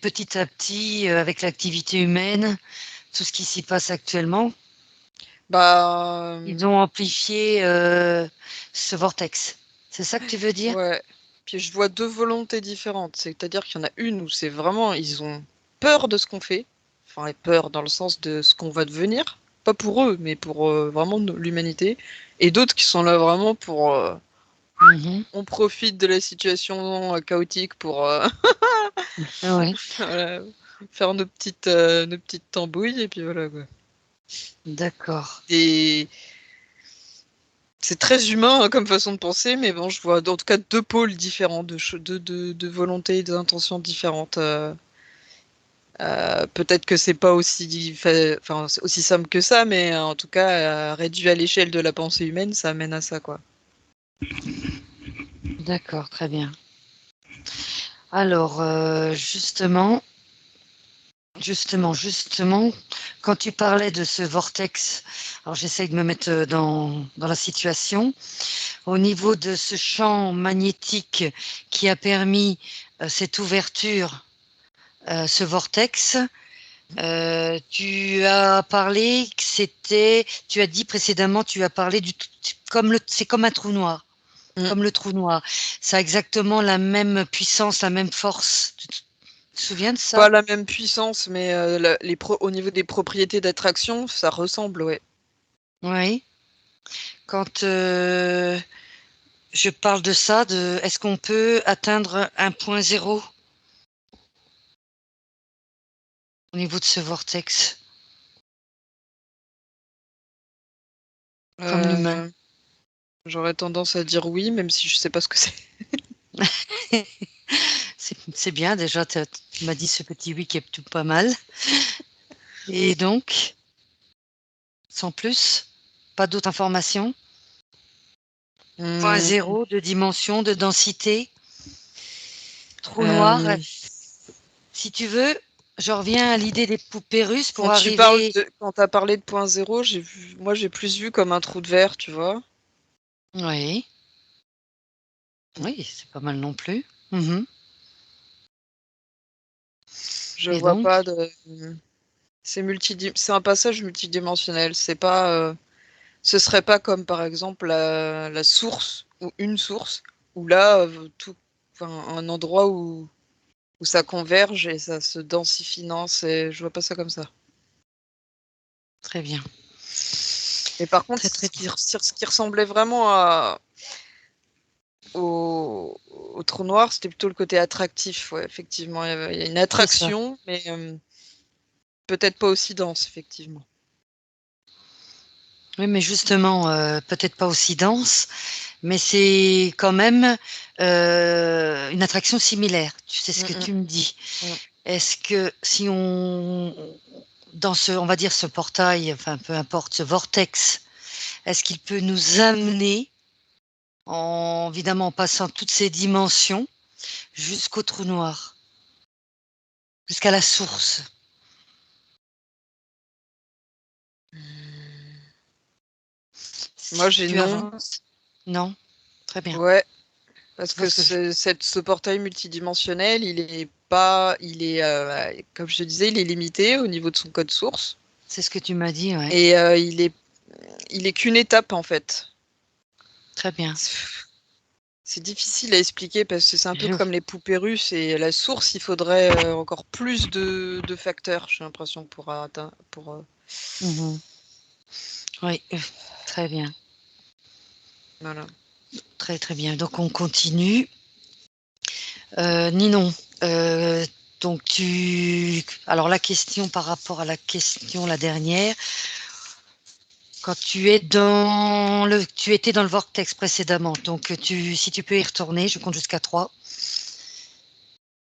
petit à petit, avec l'activité humaine, tout ce qui s'y passe actuellement, Bah, ils ont amplifié ce vortex. C'est ça que tu veux dire? ouais. Puis je vois deux volontés différentes. C'est-à-dire qu'il y en a une où c'est vraiment, ils ont peur de ce qu'on fait. Enfin, et peur dans le sens de ce qu'on va devenir. Pas pour eux, mais pour vraiment l'humanité. Et d'autres qui sont là vraiment pour. Mhm. On profite de la situation chaotique pour Oui, voilà, faire nos petites tambouilles. Et puis voilà, quoi. d'accord. Et c'est très humain hein, comme façon de penser, mais bon, je vois en tout cas deux pôles différents, de volontés et d'intentions différentes. Peut-être que c'est pas enfin, c'est aussi simple que ça, mais en tout cas, réduit à l'échelle de la pensée humaine, ça amène à ça, quoi. D'accord, très bien. Alors, justement, quand tu parlais de ce vortex, alors j'essaye de me mettre dans la situation. Au niveau de ce champ magnétique qui a permis cette ouverture, ce vortex, tu as dit précédemment, tu as parlé c'est comme un trou noir, Mm. comme le trou noir. Ça a exactement la même puissance, la même force. Tu te souviens de Pas ça? la même puissance, mais au niveau des propriétés d'attraction, ça ressemble, ouais. Oui. Quand je parle de ça, est-ce qu'on peut atteindre un point zéro au niveau de ce vortex, comme l'humain? Euh, J'aurais tendance à dire oui, même si je sais pas ce que c'est. C'est bien, déjà, tu m'as dit ce petit oui qui est tout pas mal. Et donc, sans plus, pas d'autres informations? Point Hum, zéro de dimension, de densité, trou noir. euh, Si tu veux, je reviens à l'idée des poupées russes pour quand arriver. quand t'as parlé de point zéro, moi j'ai plus vu comme un trou de verre, tu vois. Oui, oui, c'est pas mal non plus. Mhm. Je Et vois donc, pas de. C'est un passage multidimensionnel. C'est pas. Ce serait pas comme par exemple la source ou une source où là enfin, un endroit où ça converge et ça se densifie. Non, je vois pas ça comme ça. très bien. Mais par contre, Très, très bien. ce qui ressemblait vraiment au trou noir, c'était plutôt le côté attractif. Ouais, effectivement, il y a une C'est ça. attraction, mais peut-être pas aussi dense, effectivement. Oui, mais justement, peut-être pas aussi dense, mais c'est quand même une attraction similaire. Tu sais ce Mm, que mm, tu me dis. mm. Est-ce que si on, dans ce, on va dire ce portail, enfin peu importe, ce vortex, est-ce qu'il peut nous amener, en, évidemment en passant toutes ces dimensions, jusqu'au trou noir, jusqu'à la source? Moi, Si j'ai tu non. avances, non? Très bien. Ouais, parce que Parce que ce portail multidimensionnel, il est pas, il est, comme je te disais, il est limité au niveau de son code source c'est ce que tu m'as dit, ouais. et il est qu'une étape en fait. Très bien. C'est difficile à expliquer parce que c'est un peu Je, comme les poupées russes et la source, il faudrait encore plus de facteurs, j'ai l'impression, pour atteindre. Mhm. Oui, très bien. Voilà. Très, très bien. Donc, on continue. Ninon, euh, donc alors la question par rapport à la question la dernière, quand tu étais dans le vortex précédemment, donc si tu peux y retourner, je compte jusqu'à 3,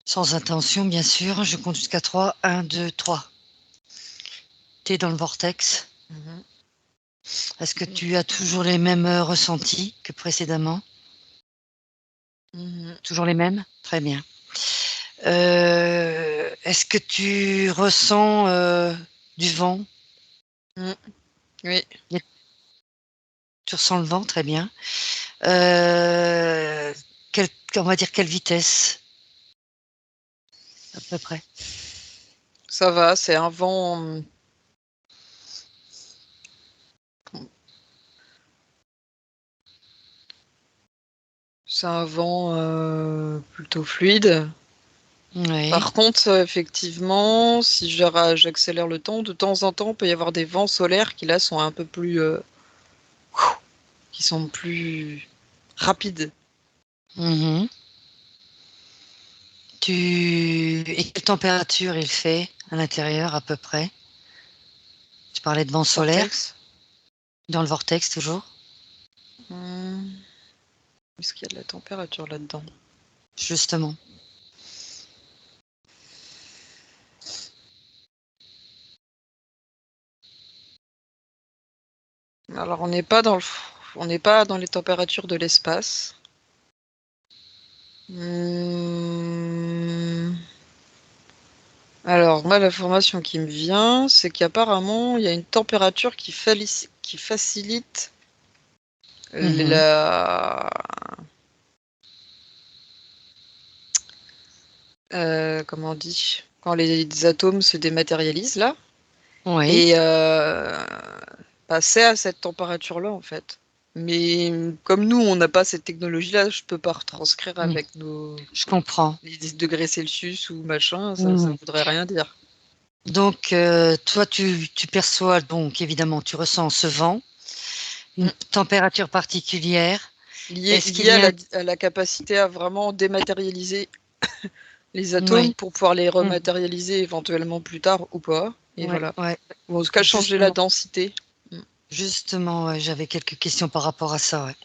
sans intention bien sûr, je compte jusqu'à 3, 1, 2, 3. Tu es dans le vortex. Mhm. Est-ce que tu as toujours les mêmes ressentis que précédemment? Mhm. Toujours les mêmes? Très bien. Est-ce que tu ressens du vent? Mhm. Oui. Tu ressens le vent, très bien. Euh, quelle- on va dire quelle vitesse, à peu près? Ça va, c'est un vent. C'est un vent plutôt fluide. Oui. Par contre, effectivement, si j'accélère le temps, de temps en temps, il peut y avoir des vents solaires qui là sont un peu plus, qui sont plus rapides. Mhm. Et quelle température il fait à l'intérieur, à peu près? Tu parlais de vent solaire, Vortex. dans le vortex toujours, Est-ce qu'il y a de la température là-dedans? justement. Alors, on n'est pas dans les températures de l'espace. Hmm. Alors, moi, l'information qui me vient, c'est qu'apparemment, il y a une température qui facilite Mhm. la... comment on dit? Quand les atomes se dématérialisent, là. Oui. Et passer à cette température-là, en fait. Mais comme nous, on n'a pas cette technologie-là, je peux pas retranscrire Mm. avec Je comprends. les degrés Celsius ou machin, ça Mm. voudrait rien dire. Donc, toi, tu perçois, donc, évidemment, tu ressens ce vent, une Mm. température particulière. Est-ce qu'il Lié y a... à la capacité à vraiment dématérialiser les atomes Oui. pour pouvoir les Mm. rematérialiser éventuellement plus tard ou pas. Et Ouais, voilà. ouais. Ou en tout cas changer la Justement. densité. Mm. Justement, ouais, j'avais quelques questions par rapport à ça. Ouais.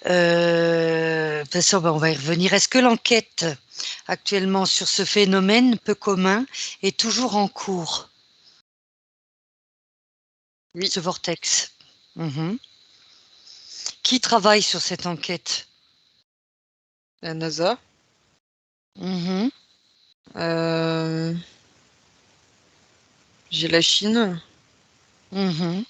De toute façon, on va y revenir. Est-ce que l'enquête actuellement sur ce phénomène peu commun est toujours en cours, Oui, ce vortex? Mhm. Qui travaille sur cette enquête? la NASA. Mhm. Euh, J'ai la Chine. Mhm.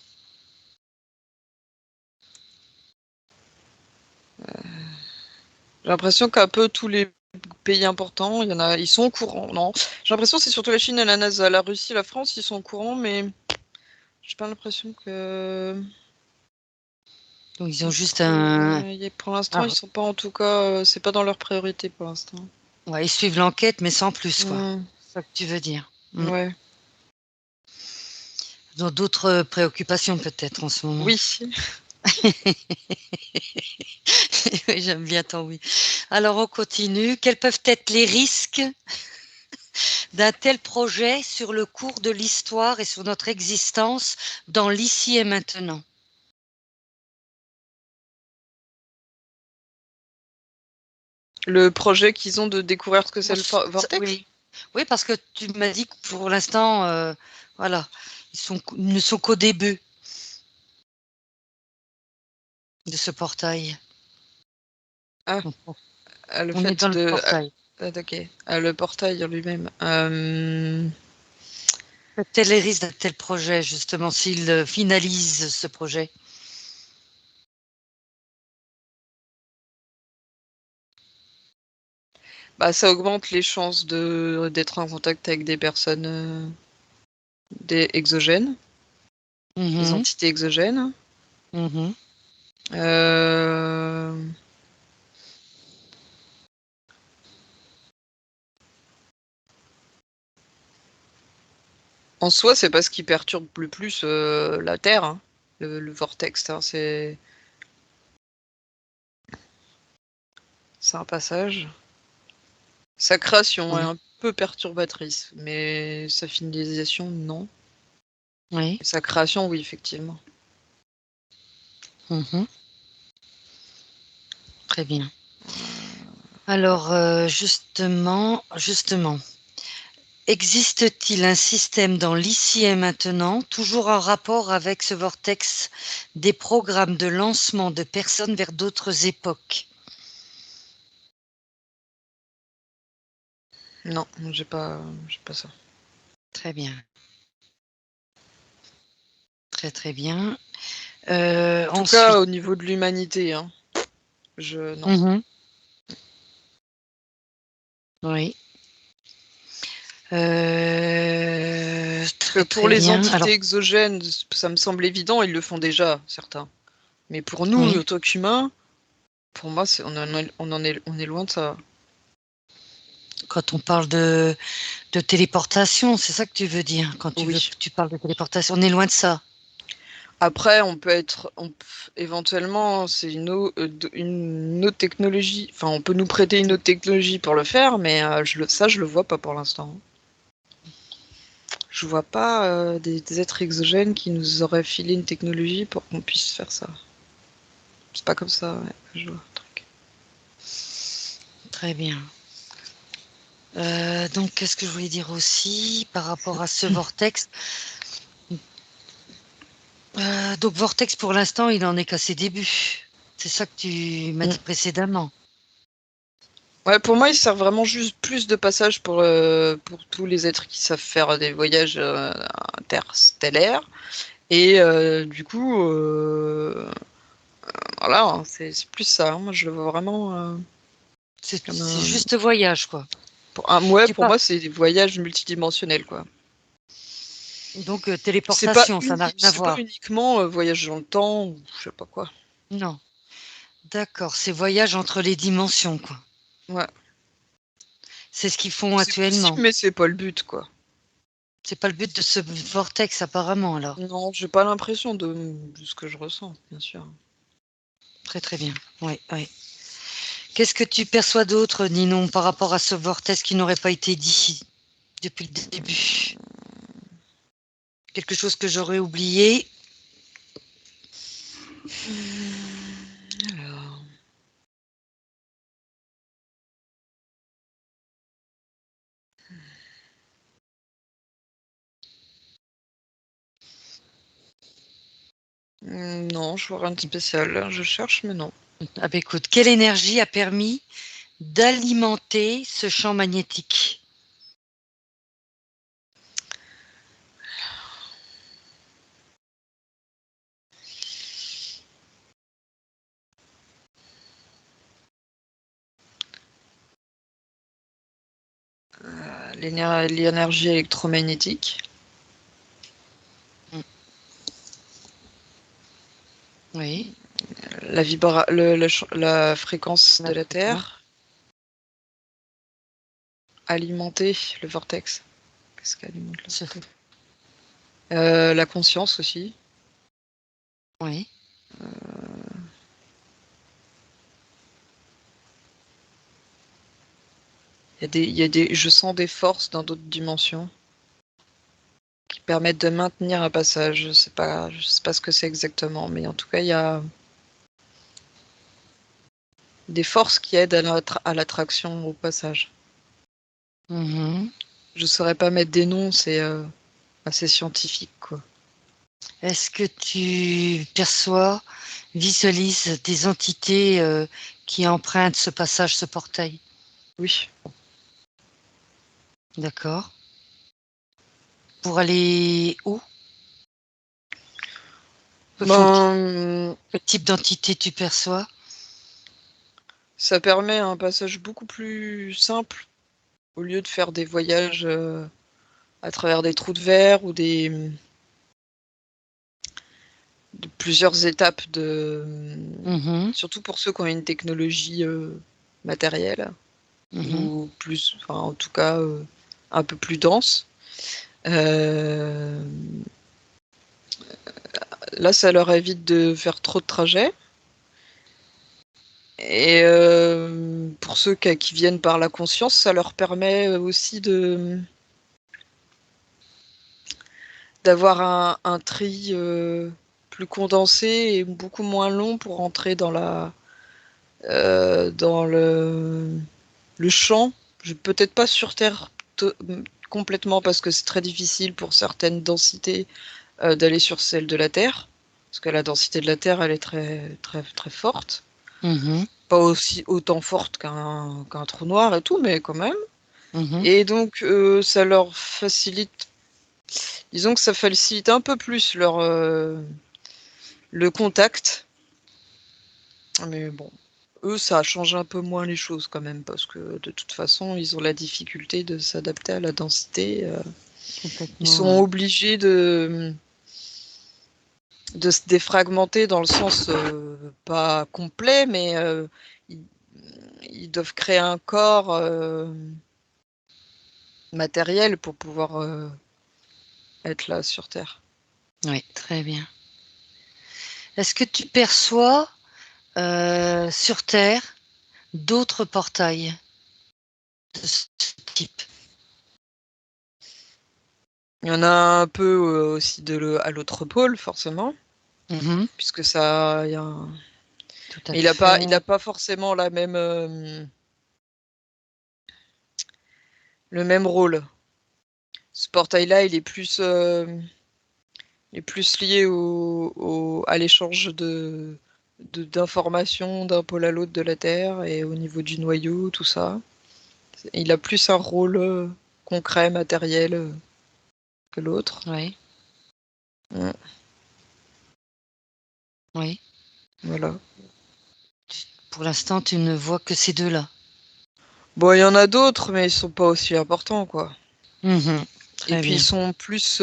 J'ai l'impression qu'un peu tous les pays importants, il y en a, ils sont au courant. Non, j'ai l'impression que c'est surtout la Chine et la NASA. La Russie, la France, ils sont au courant, mais j'ai pas l'impression que. Donc ils ont juste un. Pour l'instant, Ah, ils sont pas, en tout cas, c'est pas dans leur priorité pour l'instant. ouais, ils suivent l'enquête, mais sans plus, quoi. Hmm, C'est ça que tu veux dire. Mm. ouais. Ils ont d'autres préoccupations peut-être en ce moment. Oui. Oui, j'aime bien ton oui. Alors on continue. Quels peuvent être les risques d'un tel projet sur le cours de l'histoire et sur notre existence dans l'ici et maintenant? Le projet qu'ils ont de découvrir ce que c'est le vortex. Oui, oui, parce que tu m'as dit que pour l'instant, voilà, ils ne sont qu'au début de ce portail. Ah, Donc, le on est dans fait le de. portail. Ok. Le portail en lui-même. Quels les risques d'un tel projet, justement, s'il finalise ce projet? Bah, ça augmente les chances d'être en contact avec des personnes des exogènes, des Mhm, entités exogènes. mhm. Euh, En soi, c'est pas ce qui perturbe le plus la Terre, hein, le vortex. Hein, c'est un passage. Sa création est Oui, un peu perturbatrice, mais sa finalisation, non. oui. Et sa création, oui, effectivement. Mhm. Très bien. Alors, justement, existe-t-il un système dans l'ici et maintenant, toujours en rapport avec ce vortex, des programmes de lancement de personnes vers d'autres époques? Non, j'ai pas ça. Très bien, très très bien. En tout cas, Ensuite, au niveau de l'humanité, hein, non. mhm, oui. Parce que Très pour très les bien. Alors, entités exogènes, ça me semble évident, ils le font déjà, certains. Mais pour nous, oui, en tant qu'humains, pour moi, on est loin de ça. quand on parle de téléportation, c'est ça que tu veux dire, quand Oui. tu parles de téléportation, on est loin de ça. Après, éventuellement, c'est une autre technologie. Enfin, on peut nous prêter une autre technologie pour le faire, mais ça, je le vois pas pour l'instant. Je vois pas des êtres exogènes qui nous auraient filé une technologie pour qu'on puisse faire ça. C'est pas comme ça, ouais, que je vois le truc. Très bien. Donc, qu'est-ce que je voulais dire aussi par rapport à ce vortex? Donc, vortex, pour l'instant, il en est qu'à ses débuts. C'est ça que tu m'as Mm. dit précédemment. Ouais, pour moi, il sert vraiment juste plus de passage pour tous les êtres qui savent faire des voyages interstellaires. Et du coup, voilà, hein, c'est plus ça. Hein. Moi, je le vois vraiment comme C'est un. juste voyage, quoi. Ouais, Tu pour parles moi, c'est des voyages multidimensionnels, quoi. donc téléportation, ça n'a rien à C'est pas voir. uniquement voyage dans le temps ou je sais pas quoi. Non. D'accord, c'est voyage entre les dimensions, quoi. Ouais. C'est ce qu'ils font C'est possible, actuellement. mais c'est pas le but, quoi. C'est pas le but de ce vortex, apparemment, alors. Non, j'ai pas l'impression de ce que je ressens, bien sûr. Très, très bien. Oui, oui. Qu'est-ce que tu perçois d'autre, Ninon, par rapport à ce vortex qui n'aurait pas été dit depuis le début? Quelque chose que j'aurais oublié? Alors. Non, je vois rien de spécial. Je cherche, mais non. Ah bah écoute, quelle énergie a permis d'alimenter ce champ magnétique? L'énergie électromagnétique. Oui. La fréquence de la Terre. Alimenter le vortex. Qu'est-ce qu'alimente le vortex? La conscience aussi. Oui. Je sens des forces dans d'autres dimensions qui permettent de maintenir un passage. Je sais pas ce que c'est exactement, mais en tout cas, il y a des forces qui aident à l'attraction au passage. Je saurais pas mettre des noms, c'est assez scientifique, quoi. Est-ce que tu perçois, visualises des entités qui empruntent ce passage, ce portail? Oui. D'accord. Pour aller où? Ben, Quel type d'entité tu perçois? ça permet un passage beaucoup plus simple au lieu de faire des voyages à travers des trous de verre ou de plusieurs étapes surtout pour ceux qui ont une technologie matérielle ou plus, enfin, en tout cas un peu plus dense. Là, ça leur évite de faire trop de trajets. Et pour ceux qui viennent par la conscience, ça leur permet aussi d'avoir un tri plus condensé et beaucoup moins long pour entrer dans le champ. Peut-être pas sur Terre complètement parce que c'est très difficile pour certaines densités d'aller sur celle de la Terre, parce que la densité de la Terre, elle est très, très, très forte. Pas aussi autant forte qu'un trou noir et tout, mais quand même. Et donc, ça leur facilite, disons que ça facilite un peu plus le contact. Mais bon, eux, ça change un peu moins les choses quand même, parce que de toute façon, ils ont la difficulté de s'adapter à la densité. Ils sont obligés de se défragmenter dans le sens pas complet, mais ils doivent créer un corps matériel pour pouvoir être là sur Terre. Oui, très bien. Est-ce que tu perçois sur Terre d'autres portails de ce type? Il y en a un peu aussi à l'autre pôle, forcément, puisque ça, il y a Tout à mais fait. il n'a pas forcément le même rôle. Ce portail-là, il est plus lié à l'échange d'informations d'un pôle à l'autre de la Terre et au niveau du noyau, tout ça. Il a plus un rôle concret, matériel que l'autre. Oui. Ouais. Oui. Voilà. Pour l'instant, tu ne vois que ces deux-là. Bon, il y en a d'autres, mais ils sont pas aussi importants, quoi. Et Très puis bien. ils sont plus.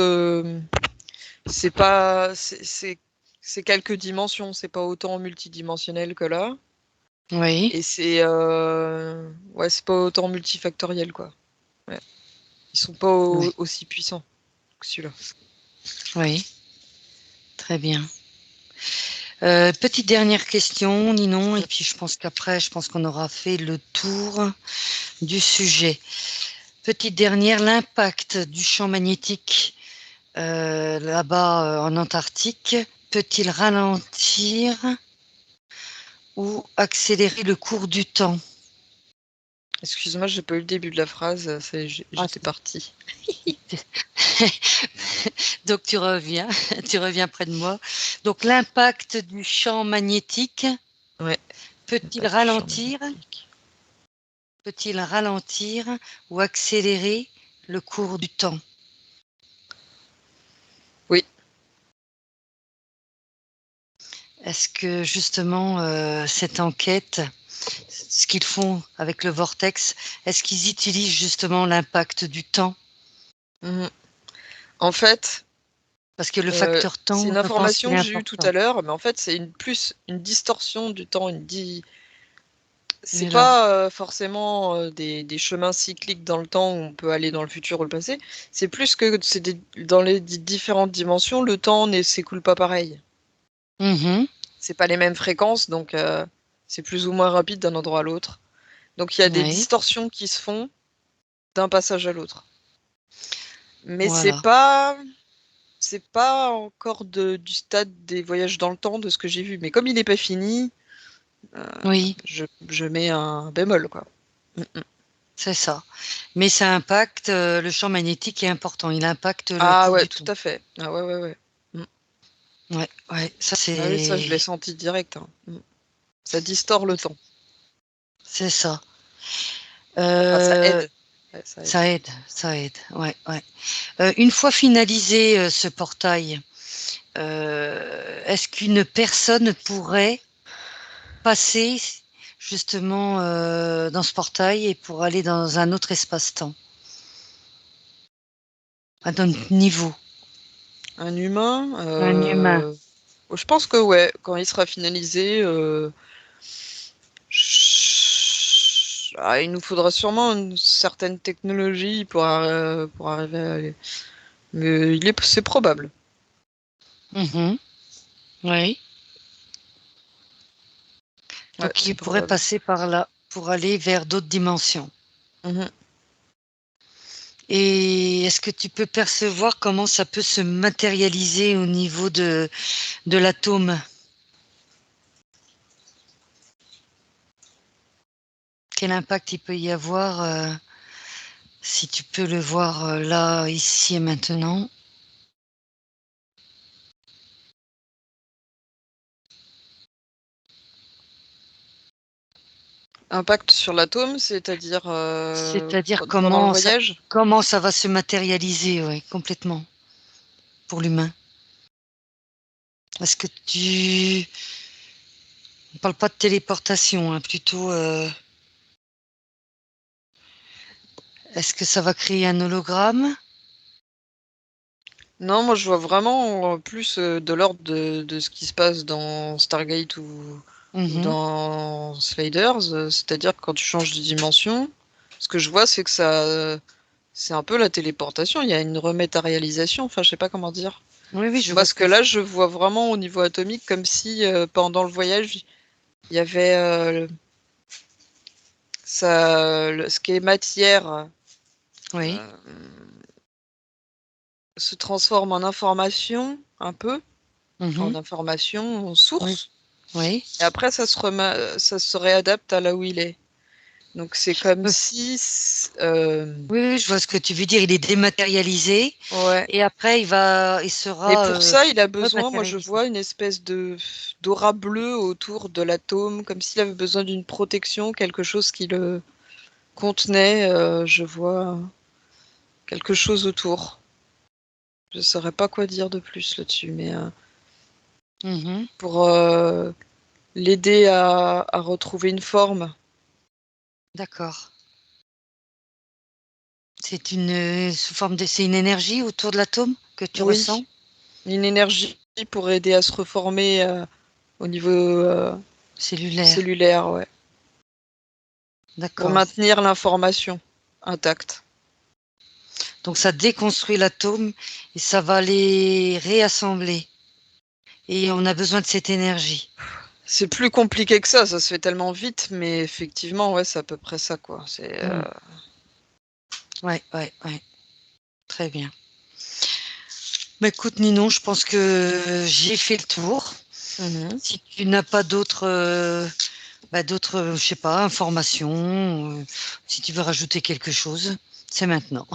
C'est pas. C'est quelques dimensions, c'est pas autant multidimensionnel que là. Oui. Et c'est. Ouais, c'est pas autant multifactoriel, quoi. Ouais. Ils sont pas Oui. aussi puissants que celui-là. Oui. Très bien. Petite dernière question, Ninon, et puis je pense qu'on aura fait le tour du sujet. Petite dernière, l'impact du champ magnétique là-bas en Antarctique peut-il ralentir ou accélérer le cours du temps? Excuse-moi, j'ai pas eu le début de la phrase, Ah, j'étais partie. donc tu reviens, tu reviens près de moi. Donc l'impact du champ magnétique Ouais. peut-il Impact du champ ralentir, magnétique. peut-il ralentir ou accélérer le cours du temps? Oui. Est-ce que justement cette enquête, ce qu'ils font avec le vortex, est-ce qu'ils utilisent justement l'impact du temps? Mhm. En fait, Parce que le facteur c'est temps, une je pense information qu'il est que j'ai eue tout à important. l'heure, mais en fait, c'est plus une distorsion du temps, c'est Mais alors, pas forcément des chemins cycliques dans le temps où on peut aller dans le futur ou le passé. C'est plus que dans les différentes dimensions, le temps ne s'écoule pas pareil. C'est pas les mêmes fréquences, donc c'est plus ou moins rapide d'un endroit à l'autre. Donc il y a des oui, distorsions qui se font d'un passage à l'autre. Mais voilà, c'est pas encore du stade des voyages dans le temps de ce que j'ai vu. Mais comme il n'est pas fini, oui, je mets un bémol, quoi. c'est ça. Mais ça impacte, le champ magnétique est important, il impacte le Ah cours ouais, du tout temps. à fait. Ah ouais, ouais, ouais. Mm. Ouais, ouais, ça Ah oui, ça, je l'ai c'est senti direct, hein. Ça distord le temps. c'est ça. Enfin, ça Heu, aide. Ouais, ça aide. ça aide, ouais, ouais. Une fois finalisé, ce portail, est-ce qu'une personne pourrait passer justement, dans ce portail et pour aller dans un autre espace-temps? À notre niveau, Un humain, un humain. je pense que ouais, quand il sera finalisé, il nous faudra sûrement une certaine technologie pour arriver à aller. Mais c'est probable. Oui, Ouais, donc c'est il pourrait probable. passer par là pour aller vers d'autres dimensions. Mhm. Et est-ce que tu peux percevoir comment ça peut se matérialiser au niveau de l'atome? Quel impact il peut y avoir, si tu peux le voir, là, ici et maintenant? Impact sur l'atome, c'est-à-dire C'est-à-dire pendant le voyage? comment ça va se matérialiser, ouais, complètement, pour l'humain? Est-ce que tu on parle pas de téléportation, hein, plutôt, est-ce que ça va créer un hologramme? Non, moi je vois vraiment plus de l'ordre de ce qui se passe dans Stargate ou Mmh. dans Sliders, c'est-à-dire que quand tu changes de dimension, ce que je vois c'est que c'est un peu la téléportation, il y a une rematérialisation, enfin je sais pas comment dire. Oui, oui, je vois Moi ce ce que que là je vois vraiment au niveau atomique comme si pendant le voyage il y avait ce qui est matière oui. euh, se transforme en information un peu, en Mmh. information, en Oui, source. oui. Et après, ça se réadapte à là où il est. Donc c'est comme Oui, si, oui, oui, je vois ce que tu veux dire. Il est dématérialisé ouais. et après il Mais sera, pour ça, il a besoin, moi je rematérialisé. vois une espèce d'aura bleue autour de l'atome, comme s'il avait besoin d'une protection, quelque chose qui le contenait. Je vois quelque chose autour. Je saurais pas quoi dire de plus là-dessus, mais Mmh. pour l'aider à retrouver une forme. D'accord. C'est une, sous forme de c'est une énergie autour de l'atome que tu Oui, ressens? une énergie pour aider à se reformer au niveau Cellulaire. cellulaire, ouais. Pour D'accord. maintenir l'information intacte. Donc ça déconstruit l'atome et ça va les réassembler et on a besoin de cette énergie. C'est plus compliqué que ça se fait tellement vite, mais effectivement, ouais, c'est à peu près ça, quoi. Mmh. Ouais, ouais, ouais. Très bien. Bah, écoute, Ninon, je pense que j'ai fait le tour. Mhm. Si tu n'as pas d'autres, je sais pas, informations, si tu veux rajouter quelque chose, c'est maintenant.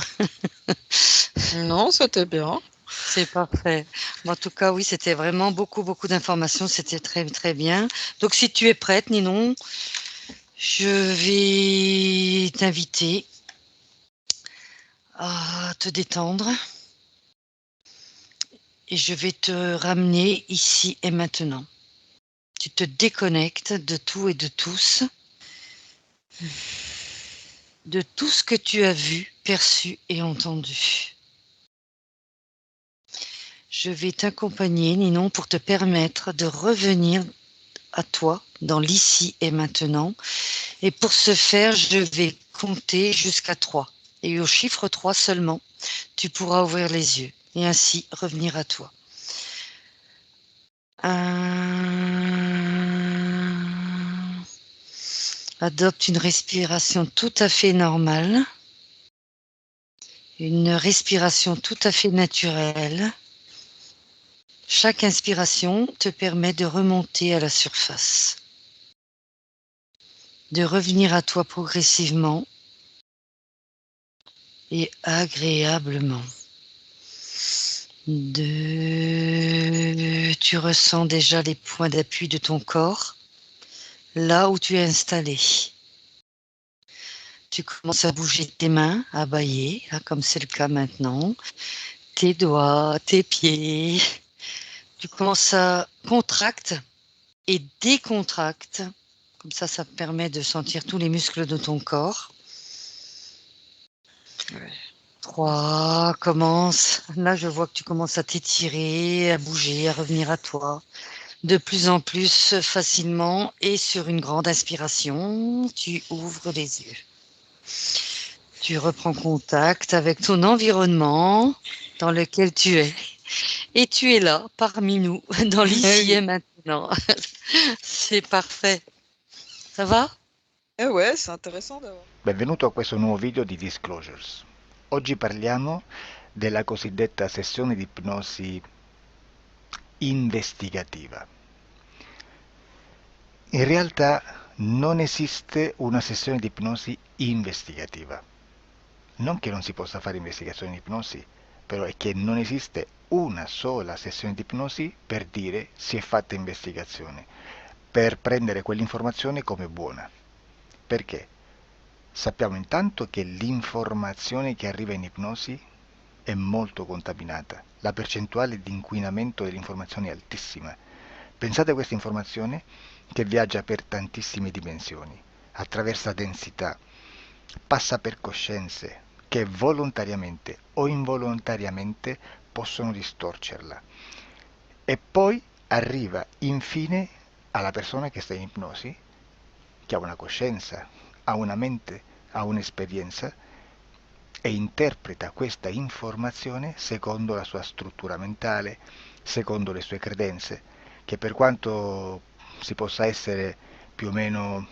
Non, c'était bien. C'est parfait. En tout cas, oui, c'était vraiment beaucoup, beaucoup d'informations. C'était très, très bien. Donc, si tu es prête, Ninon, je vais t'inviter à te détendre et je vais te ramener ici et maintenant. Tu te déconnectes de tout et de tous, de tout ce que tu as vu, perçu et entendu. Je vais t'accompagner, Ninon, pour te permettre de revenir à toi dans l'ici et maintenant. Et pour ce faire, je vais compter jusqu'à 3. Et au chiffre 3 seulement, tu pourras ouvrir les yeux et ainsi revenir à toi. 1. Adopte une respiration tout à fait normale, une respiration tout à fait naturelle. Chaque inspiration te permet de remonter à la surface, de revenir à toi progressivement et agréablement. Tu ressens déjà les points d'appui de ton corps, là où tu es installé. Tu commences à bouger tes mains, à bâiller, là, comme c'est le cas maintenant, tes doigts, tes pieds. Tu commences à contracter et décontracte. Comme ça te permet de sentir tous les muscles de ton corps. Ouais. 3, commence. Là, je vois que tu commences à t'étirer, à bouger, à revenir à toi. De plus en plus facilement et sur une grande inspiration, tu ouvres les yeux. Tu reprends contact avec ton environnement dans lequel tu es. Et tu es là, parmi nous, dans l'ici et Oui. maintenant. C'est parfait. Ça va? Ouais, c'est intéressant d'avoir. Benvenuto a questo nuovo video di Disclosures. Oggi parliamo della cosiddetta sessione di ipnosi investigativa. In realtà non esiste una sessione di ipnosi investigativa. Non che non si possa fare investigazione di ipnosi, però è che non esiste una sola sessione di ipnosi per dire si è fatta investigazione, per prendere quell'informazione come buona. Perché? Sappiamo intanto che l'informazione che arriva in ipnosi è molto contaminata, la percentuale di inquinamento dell'informazione è altissima. Pensate a questa informazione che viaggia per tantissime dimensioni, attraversa densità, passa per coscienze che volontariamente o involontariamente possono distorcerla e poi arriva infine alla persona che sta in ipnosi, che ha una coscienza, ha una mente, ha un'esperienza e interpreta questa informazione secondo la sua struttura mentale, secondo le sue credenze, che per quanto si possa essere più o meno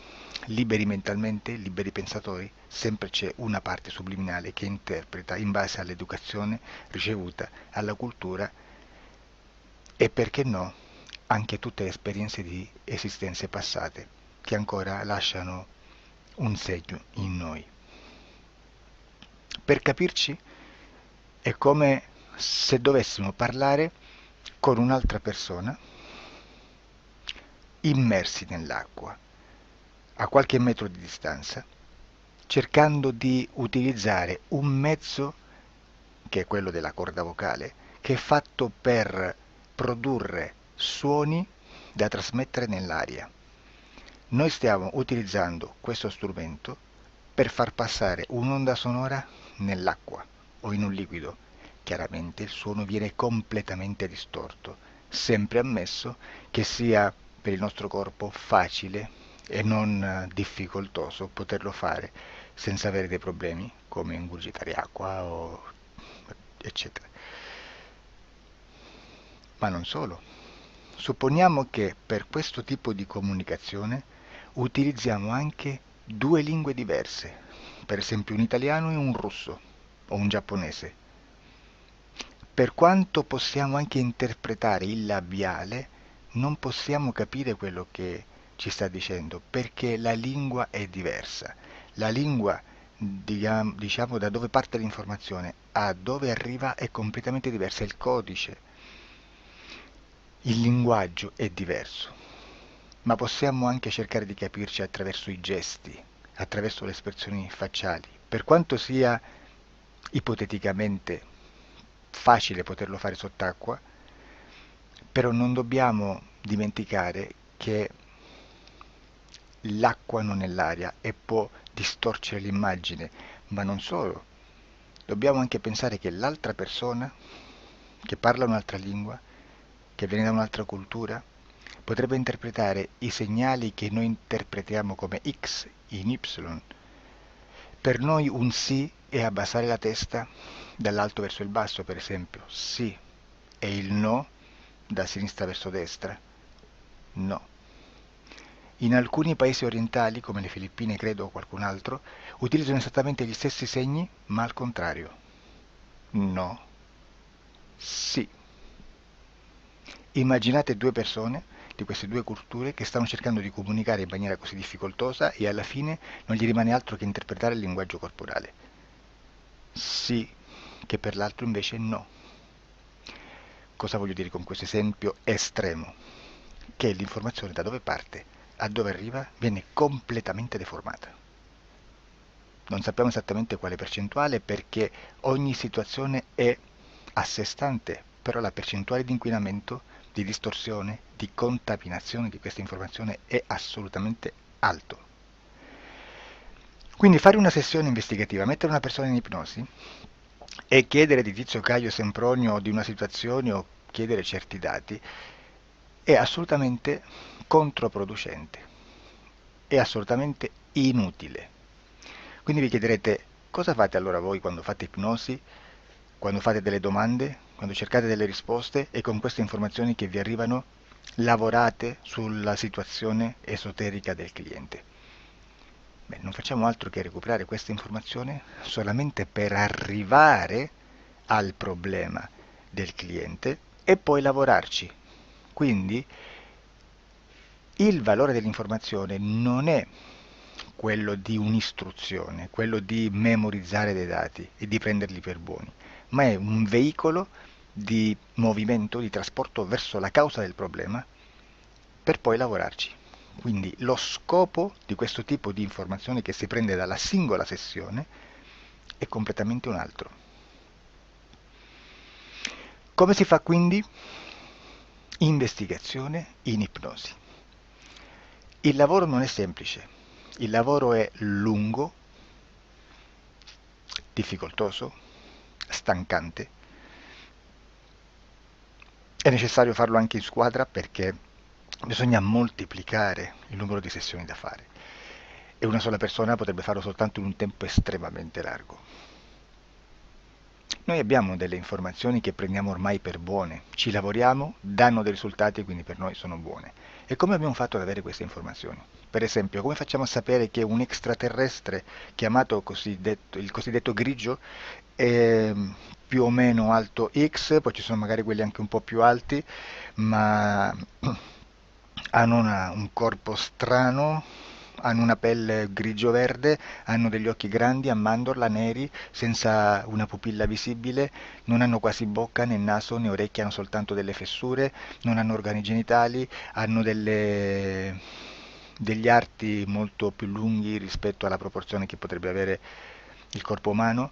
liberi mentalmente, liberi pensatori, sempre c'è una parte subliminale che interpreta in base all'educazione ricevuta, alla cultura e perché no anche tutte le esperienze di esistenze passate che ancora lasciano un segno in noi. Per capirci, è come se dovessimo parlare con un'altra persona immersi nell'acqua, a qualche metro di distanza, cercando di utilizzare un mezzo, che è quello della corda vocale, che è fatto per produrre suoni da trasmettere nell'aria. Noi stiamo utilizzando questo strumento per far passare un'onda sonora nell'acqua o in un liquido. Chiaramente il suono viene completamente distorto, sempre ammesso che sia per il nostro corpo facile e non difficoltoso poterlo fare senza avere dei problemi come ingurgitare acqua o eccetera. Ma non solo. Supponiamo che per questo tipo di comunicazione utilizziamo anche due lingue diverse, per esempio un italiano e un russo o un giapponese. per quanto possiamo anche interpretare il labiale, non possiamo capire quello che ci sta dicendo, perché la lingua è diversa. La lingua, diciamo, da dove parte l'informazione a dove arriva è completamente diversa, il codice, il linguaggio è diverso, ma possiamo anche cercare di capirci attraverso i gesti, attraverso le espressioni facciali. Per quanto sia ipoteticamente facile poterlo fare sott'acqua, però non dobbiamo dimenticare che l'acqua non è l'aria e può distorcere l'immagine, ma non solo. Dobbiamo anche pensare che l'altra persona, che parla un'altra lingua, che viene da un'altra cultura, potrebbe interpretare i segnali che noi interpretiamo come X in Y. Per noi un sì è abbassare la testa dall'alto verso il basso, per esempio, sì, e il no da sinistra verso destra, no. In alcuni paesi orientali, come le Filippine credo o qualcun altro, utilizzano esattamente gli stessi segni, ma al contrario. No, sì. Immaginate due persone di queste due culture che stanno cercando di comunicare in maniera così difficoltosa e alla fine non gli rimane altro che interpretare il linguaggio corporale. Sì, che per l'altro invece no. Cosa voglio dire con questo esempio estremo? Che l'informazione da dove parte a dove arriva viene completamente deformata. Non sappiamo esattamente quale percentuale perché ogni situazione è a sé stante, però la percentuale di inquinamento, di distorsione, di contaminazione di questa informazione è assolutamente alto. Quindi fare una sessione investigativa, mettere una persona in ipnosi e chiedere di Tizio Caio Sempronio di una situazione o chiedere certi dati è assolutamente controproducente, è assolutamente inutile. Quindi vi chiederete cosa fate allora voi quando fate ipnosi, quando fate delle domande, quando cercate delle risposte e con queste informazioni che vi arrivano lavorate sulla situazione esoterica del cliente. Beh, non facciamo altro che recuperare questa informazione solamente per arrivare al problema del cliente e poi lavorarci. Quindi il valore dell'informazione non è quello di un'istruzione, quello di memorizzare dei dati e di prenderli per buoni, ma è un veicolo di movimento, di trasporto verso la causa del problema per poi lavorarci. Quindi lo scopo di questo tipo di informazione che si prende dalla singola sessione è completamente un altro. Come si fa quindi? Investigazione in ipnosi. Il lavoro non è semplice, il lavoro è lungo, difficoltoso, stancante. È necessario farlo anche in squadra perché bisogna moltiplicare il numero di sessioni da fare e una sola persona potrebbe farlo soltanto in un tempo estremamente largo. Noi abbiamo delle informazioni che prendiamo ormai per buone, ci lavoriamo, danno dei risultati e quindi per noi sono buone. E come abbiamo fatto ad avere queste informazioni? Per esempio, come facciamo a sapere che un extraterrestre chiamato il cosiddetto grigio è più o meno alto X, poi ci sono magari quelli anche un po' più alti, ma hanno un corpo strano, hanno una pelle grigio-verde, hanno degli occhi grandi a mandorla, neri, senza una pupilla visibile, non hanno quasi bocca né naso né orecchie, hanno soltanto delle fessure, non hanno organi genitali, hanno degli arti molto più lunghi rispetto alla proporzione che potrebbe avere il corpo umano,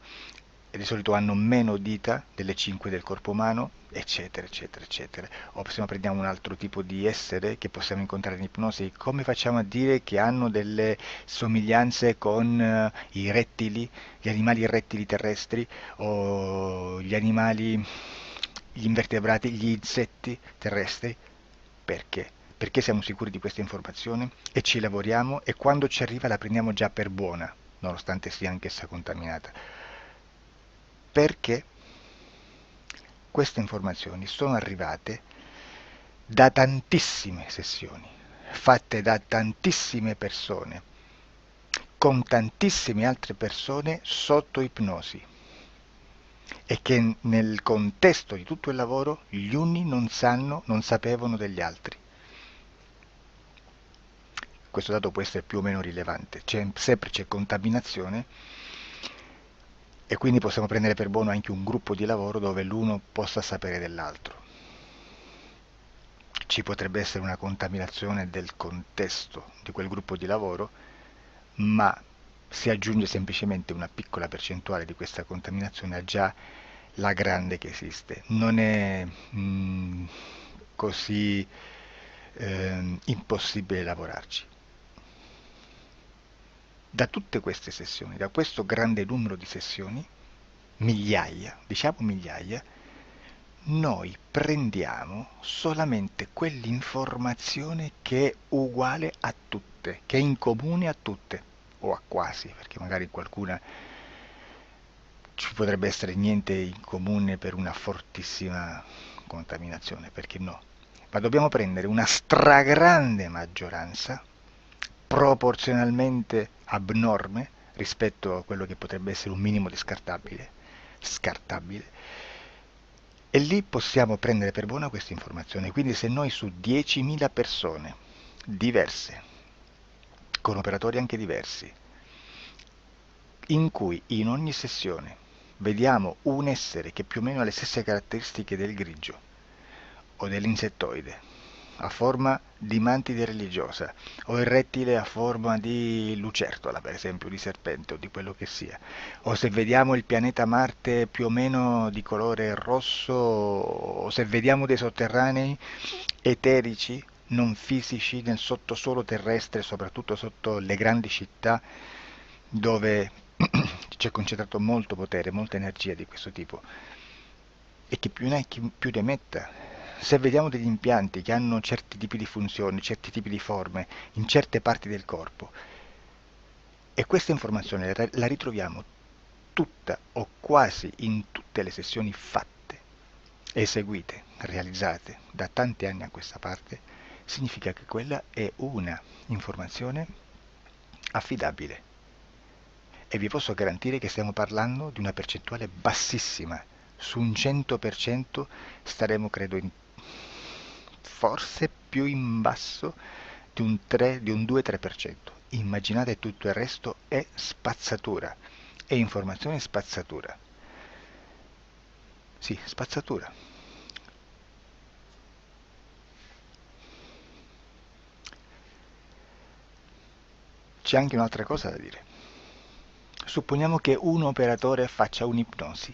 e di solito hanno meno dita delle 5 del corpo umano, eccetera, eccetera, eccetera. O se no prendiamo un altro tipo di essere che possiamo incontrare in ipnosi, come facciamo a dire che hanno delle somiglianze con i rettili, gli animali rettili terrestri o gli animali, gli invertebrati, gli insetti terrestri? Perché? Perché siamo sicuri di questa informazione e ci lavoriamo e quando ci arriva la prendiamo già per buona, nonostante sia anch'essa contaminata. Perché queste informazioni sono arrivate da tantissime sessioni, fatte da tantissime persone, con tantissime altre persone sotto ipnosi. è che nel contesto di tutto il lavoro gli uni non sapevano degli altri. Questo dato può essere più o meno rilevante, sempre c'è contaminazione e quindi possiamo prendere per buono anche un gruppo di lavoro dove l'uno possa sapere dell'altro. Ci potrebbe essere una contaminazione del contesto di quel gruppo di lavoro, ma si aggiunge semplicemente una piccola percentuale di questa contaminazione a già la grande che esiste. Non è così impossibile lavorarci. Da tutte queste sessioni, da questo grande numero di sessioni, migliaia, diciamo migliaia, noi prendiamo solamente quell'informazione che è uguale a tutte, che è in comune a tutte, o a quasi, perché magari qualcuna ci potrebbe essere niente in comune per una fortissima contaminazione, perché no? Ma dobbiamo prendere una stragrande maggioranza, proporzionalmente abnorme rispetto a quello che potrebbe essere un minimo di scartabile, e lì possiamo prendere per buona questa informazione. Quindi se noi su 10.000 persone diverse, con operatori anche diversi, in cui in ogni sessione vediamo un essere che più o meno ha le stesse caratteristiche del grigio o dell'insettoide, a forma di mantide religiosa, o il rettile a forma di lucertola, per esempio, di serpente o di quello che sia, o se vediamo il pianeta Marte più o meno di colore rosso, o se vediamo dei sotterranei eterici, non fisici, nel sottosuolo terrestre, soprattutto sotto le grandi città, dove c'è concentrato molto potere, molta energia di questo tipo, e che più ne hai più ne metta. Se vediamo degli impianti che hanno certi tipi di funzioni, certi tipi di forme in certe parti del corpo, e questa informazione la ritroviamo tutta o quasi in tutte le sessioni fatte, eseguite, realizzate da tanti anni a questa parte, significa che quella è una informazione affidabile. E vi posso garantire che stiamo parlando di una percentuale bassissima. Su un 100% staremo, credo, forse più in basso di un 2-3%. Immaginate, tutto il resto è spazzatura, è informazione spazzatura. Sì, spazzatura. C'è anche un'altra cosa da dire. Supponiamo che un operatore faccia un'ipnosi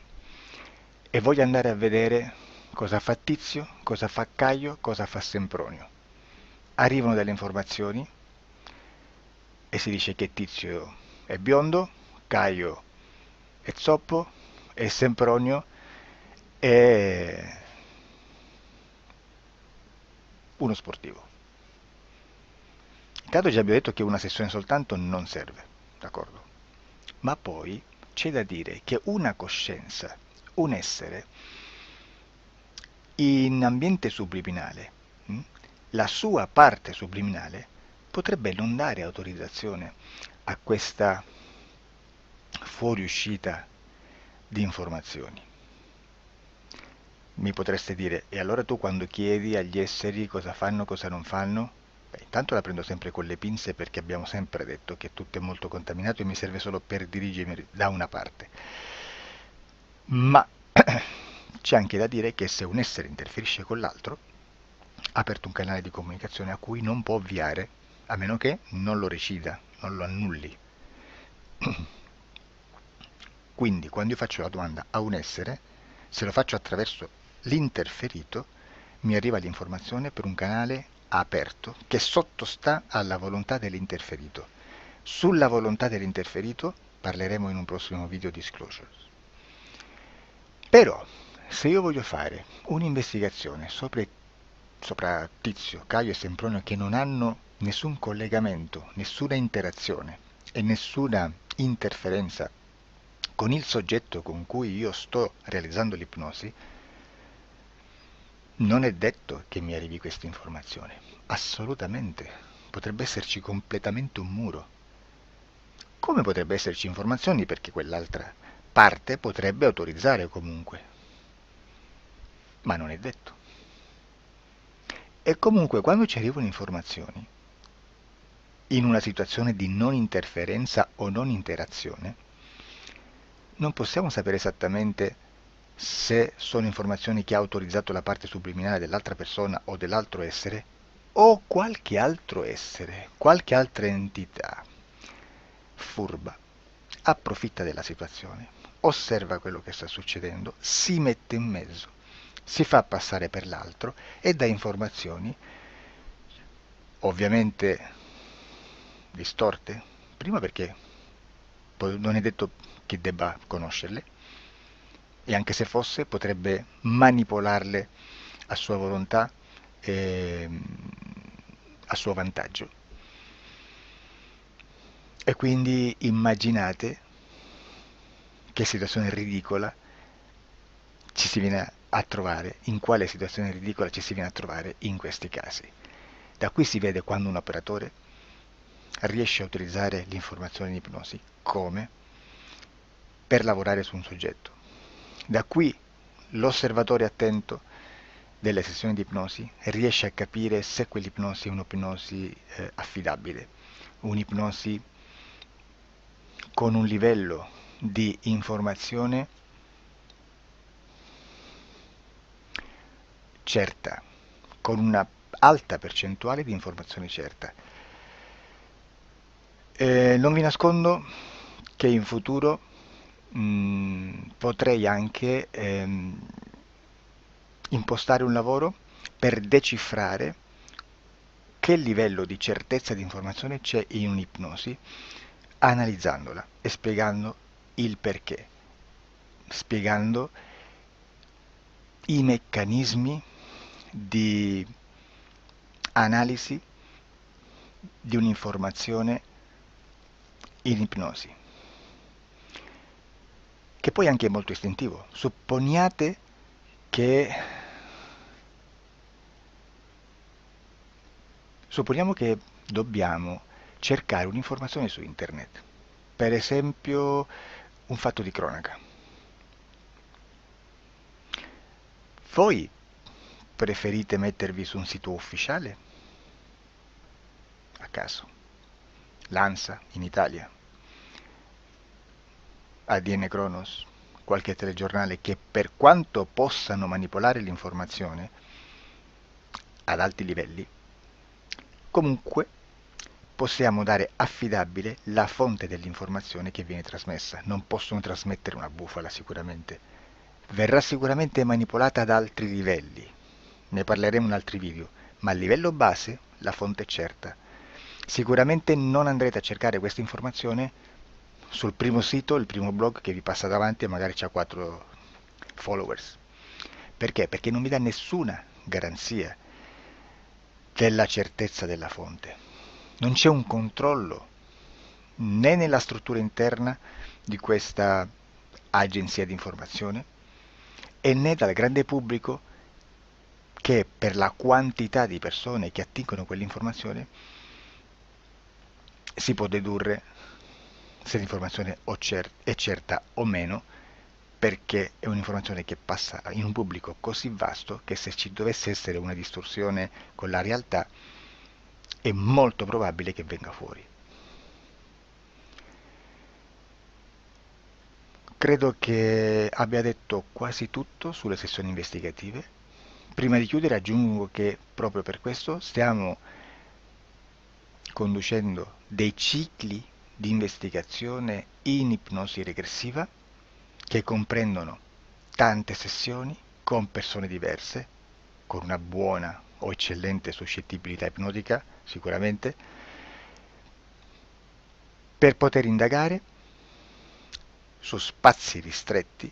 e voglia andare a vedere cosa fa Tizio, cosa fa Caio, cosa fa Sempronio. Arrivano delle informazioni e si dice che Tizio è biondo, Caio è zoppo e Sempronio è uno sportivo. Intanto già abbiamo detto che una sessione soltanto non serve, d'accordo? Ma poi c'è da dire che una coscienza, un essere, in ambiente subliminale, la sua parte subliminale potrebbe non dare autorizzazione a questa fuoriuscita di informazioni. Mi potreste dire, e allora tu quando chiedi agli esseri cosa fanno, cosa non fanno? Beh, intanto la prendo sempre con le pinze, perché abbiamo sempre detto che tutto è molto contaminato e mi serve solo per dirigermi da una parte. Ma c'è anche da dire che se un essere interferisce con l'altro, ha aperto un canale di comunicazione a cui non può ovviare, a meno che non lo recida, non lo annulli. Quindi quando io faccio la domanda a un essere, se lo faccio attraverso l'interferito, mi arriva l'informazione per un canale aperto che sottostà alla volontà dell'interferito. Sulla volontà dell'interferito parleremo in un prossimo video disclosures. Però, se io voglio fare un'investigazione sopra Tizio, Caio e Sempronio, che non hanno nessun collegamento, nessuna interazione e nessuna interferenza con il soggetto con cui io sto realizzando l'ipnosi, non è detto che mi arrivi questa informazione. Assolutamente. Potrebbe esserci completamente un muro. Come potrebbe esserci informazioni, perché quell'altra parte potrebbe autorizzare comunque, ma non è detto. E comunque quando ci arrivano informazioni, in una situazione di non interferenza o non interazione, non possiamo sapere esattamente se sono informazioni che ha autorizzato la parte subliminale dell'altra persona o dell'altro essere, o qualche altro essere, qualche altra entità furba, approfitta della situazione, osserva quello che sta succedendo, si mette in mezzo, si fa passare per l'altro e dà informazioni, ovviamente distorte, prima perché non è detto che debba conoscerle, e anche se fosse potrebbe manipolarle a sua volontà e a suo vantaggio. E quindi immaginate che situazione ridicola ci si viene a trovare, in quale situazione ridicola ci si viene a trovare in questi casi. Da qui si vede quando un operatore riesce a utilizzare l'informazione in ipnosi come per lavorare su un soggetto. Da qui l'osservatore attento delle sessioni di ipnosi riesce a capire se quell'ipnosi è un'ipnosi affidabile, un'ipnosi con un livello di informazione certa, con una alta percentuale di informazione certa. Non vi nascondo che in futuro potrei anche impostare un lavoro per decifrare che livello di certezza di informazione c'è in un'ipnosi, analizzandola e spiegando il perché, spiegando i meccanismi di analisi di un'informazione in ipnosi, che poi anche è molto istintivo. Supponiamo che dobbiamo cercare un'informazione su internet, per esempio un fatto di cronaca. Voi preferite mettervi su un sito ufficiale? A caso. L'ANSA in Italia, ADN Kronos, qualche telegiornale che per quanto possano manipolare l'informazione ad alti livelli, comunque possiamo dare affidabile la fonte dell'informazione che viene trasmessa. Non possono trasmettere una bufala sicuramente. Verrà sicuramente manipolata ad altri livelli. Ne parleremo in altri video, ma a livello base la fonte è certa. Sicuramente non andrete a cercare questa informazione sul primo sito, il primo blog che vi passa davanti e magari c'ha 4 followers. Perché? Perché non vi dà nessuna garanzia della certezza della fonte. Non c'è un controllo né nella struttura interna di questa agenzia di informazione e né dal grande pubblico che per la quantità di persone che attingono quell'informazione si può dedurre se l'informazione è certa o meno, perché è un'informazione che passa in un pubblico così vasto che se ci dovesse essere una distorsione con la realtà è molto probabile che venga fuori. Credo che abbia detto quasi tutto sulle sessioni investigative. Prima di chiudere aggiungo che proprio per questo stiamo conducendo dei cicli di investigazione in ipnosi regressiva che comprendono tante sessioni con persone diverse, con una buona o eccellente suscettibilità ipnotica sicuramente, per poter indagare su spazi ristretti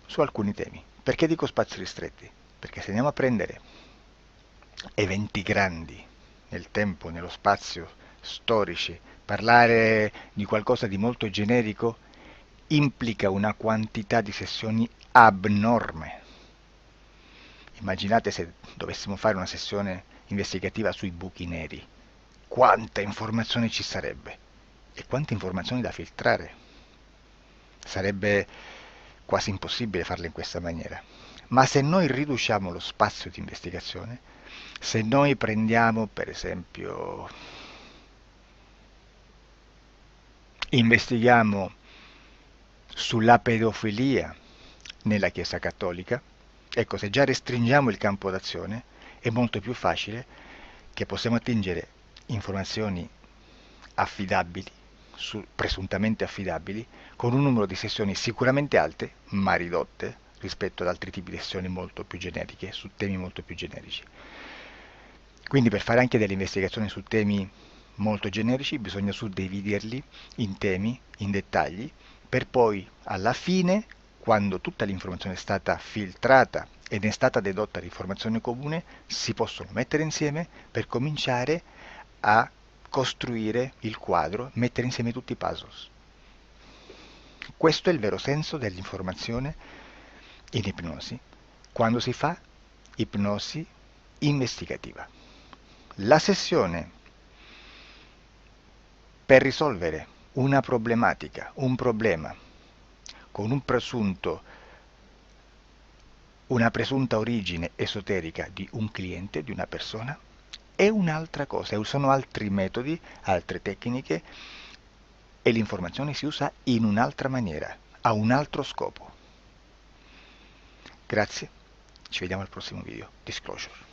su alcuni temi. Perché dico spazi ristretti? Perché se andiamo a prendere eventi grandi nel tempo, nello spazio, storici, parlare di qualcosa di molto generico implica una quantità di sessioni abnorme. Immaginate se dovessimo fare una sessione investigativa sui buchi neri, quanta informazione ci sarebbe e quante informazioni da filtrare. sarebbe quasi impossibile farlo in questa maniera. Ma se noi riduciamo lo spazio di investigazione, se noi prendiamo per esempio, investighiamo sulla pedofilia nella Chiesa Cattolica, ecco, se già restringiamo il campo d'azione è molto più facile che possiamo attingere informazioni affidabili, presuntamente affidabili, con un numero di sessioni sicuramente alte, ma ridotte rispetto ad altri tipi di sessioni molto più generiche, su temi molto più generici. Quindi per fare anche delle investigazioni su temi molto generici bisogna suddividerli in temi, in dettagli, per poi alla fine, quando tutta l'informazione è stata filtrata ed è stata dedotta l'informazione comune, si possono mettere insieme per cominciare a costruire il quadro, mettere insieme tutti i puzzles. Questo è il vero senso dell'informazione in ipnosi, quando si fa ipnosi investigativa. La sessione per risolvere una problematica, un problema, con una presunta origine esoterica di un cliente, di una persona, è un'altra cosa, sono altri metodi, altre tecniche e l'informazione si usa in un'altra maniera, ha un altro scopo. Grazie, ci vediamo al prossimo video. Disclosure.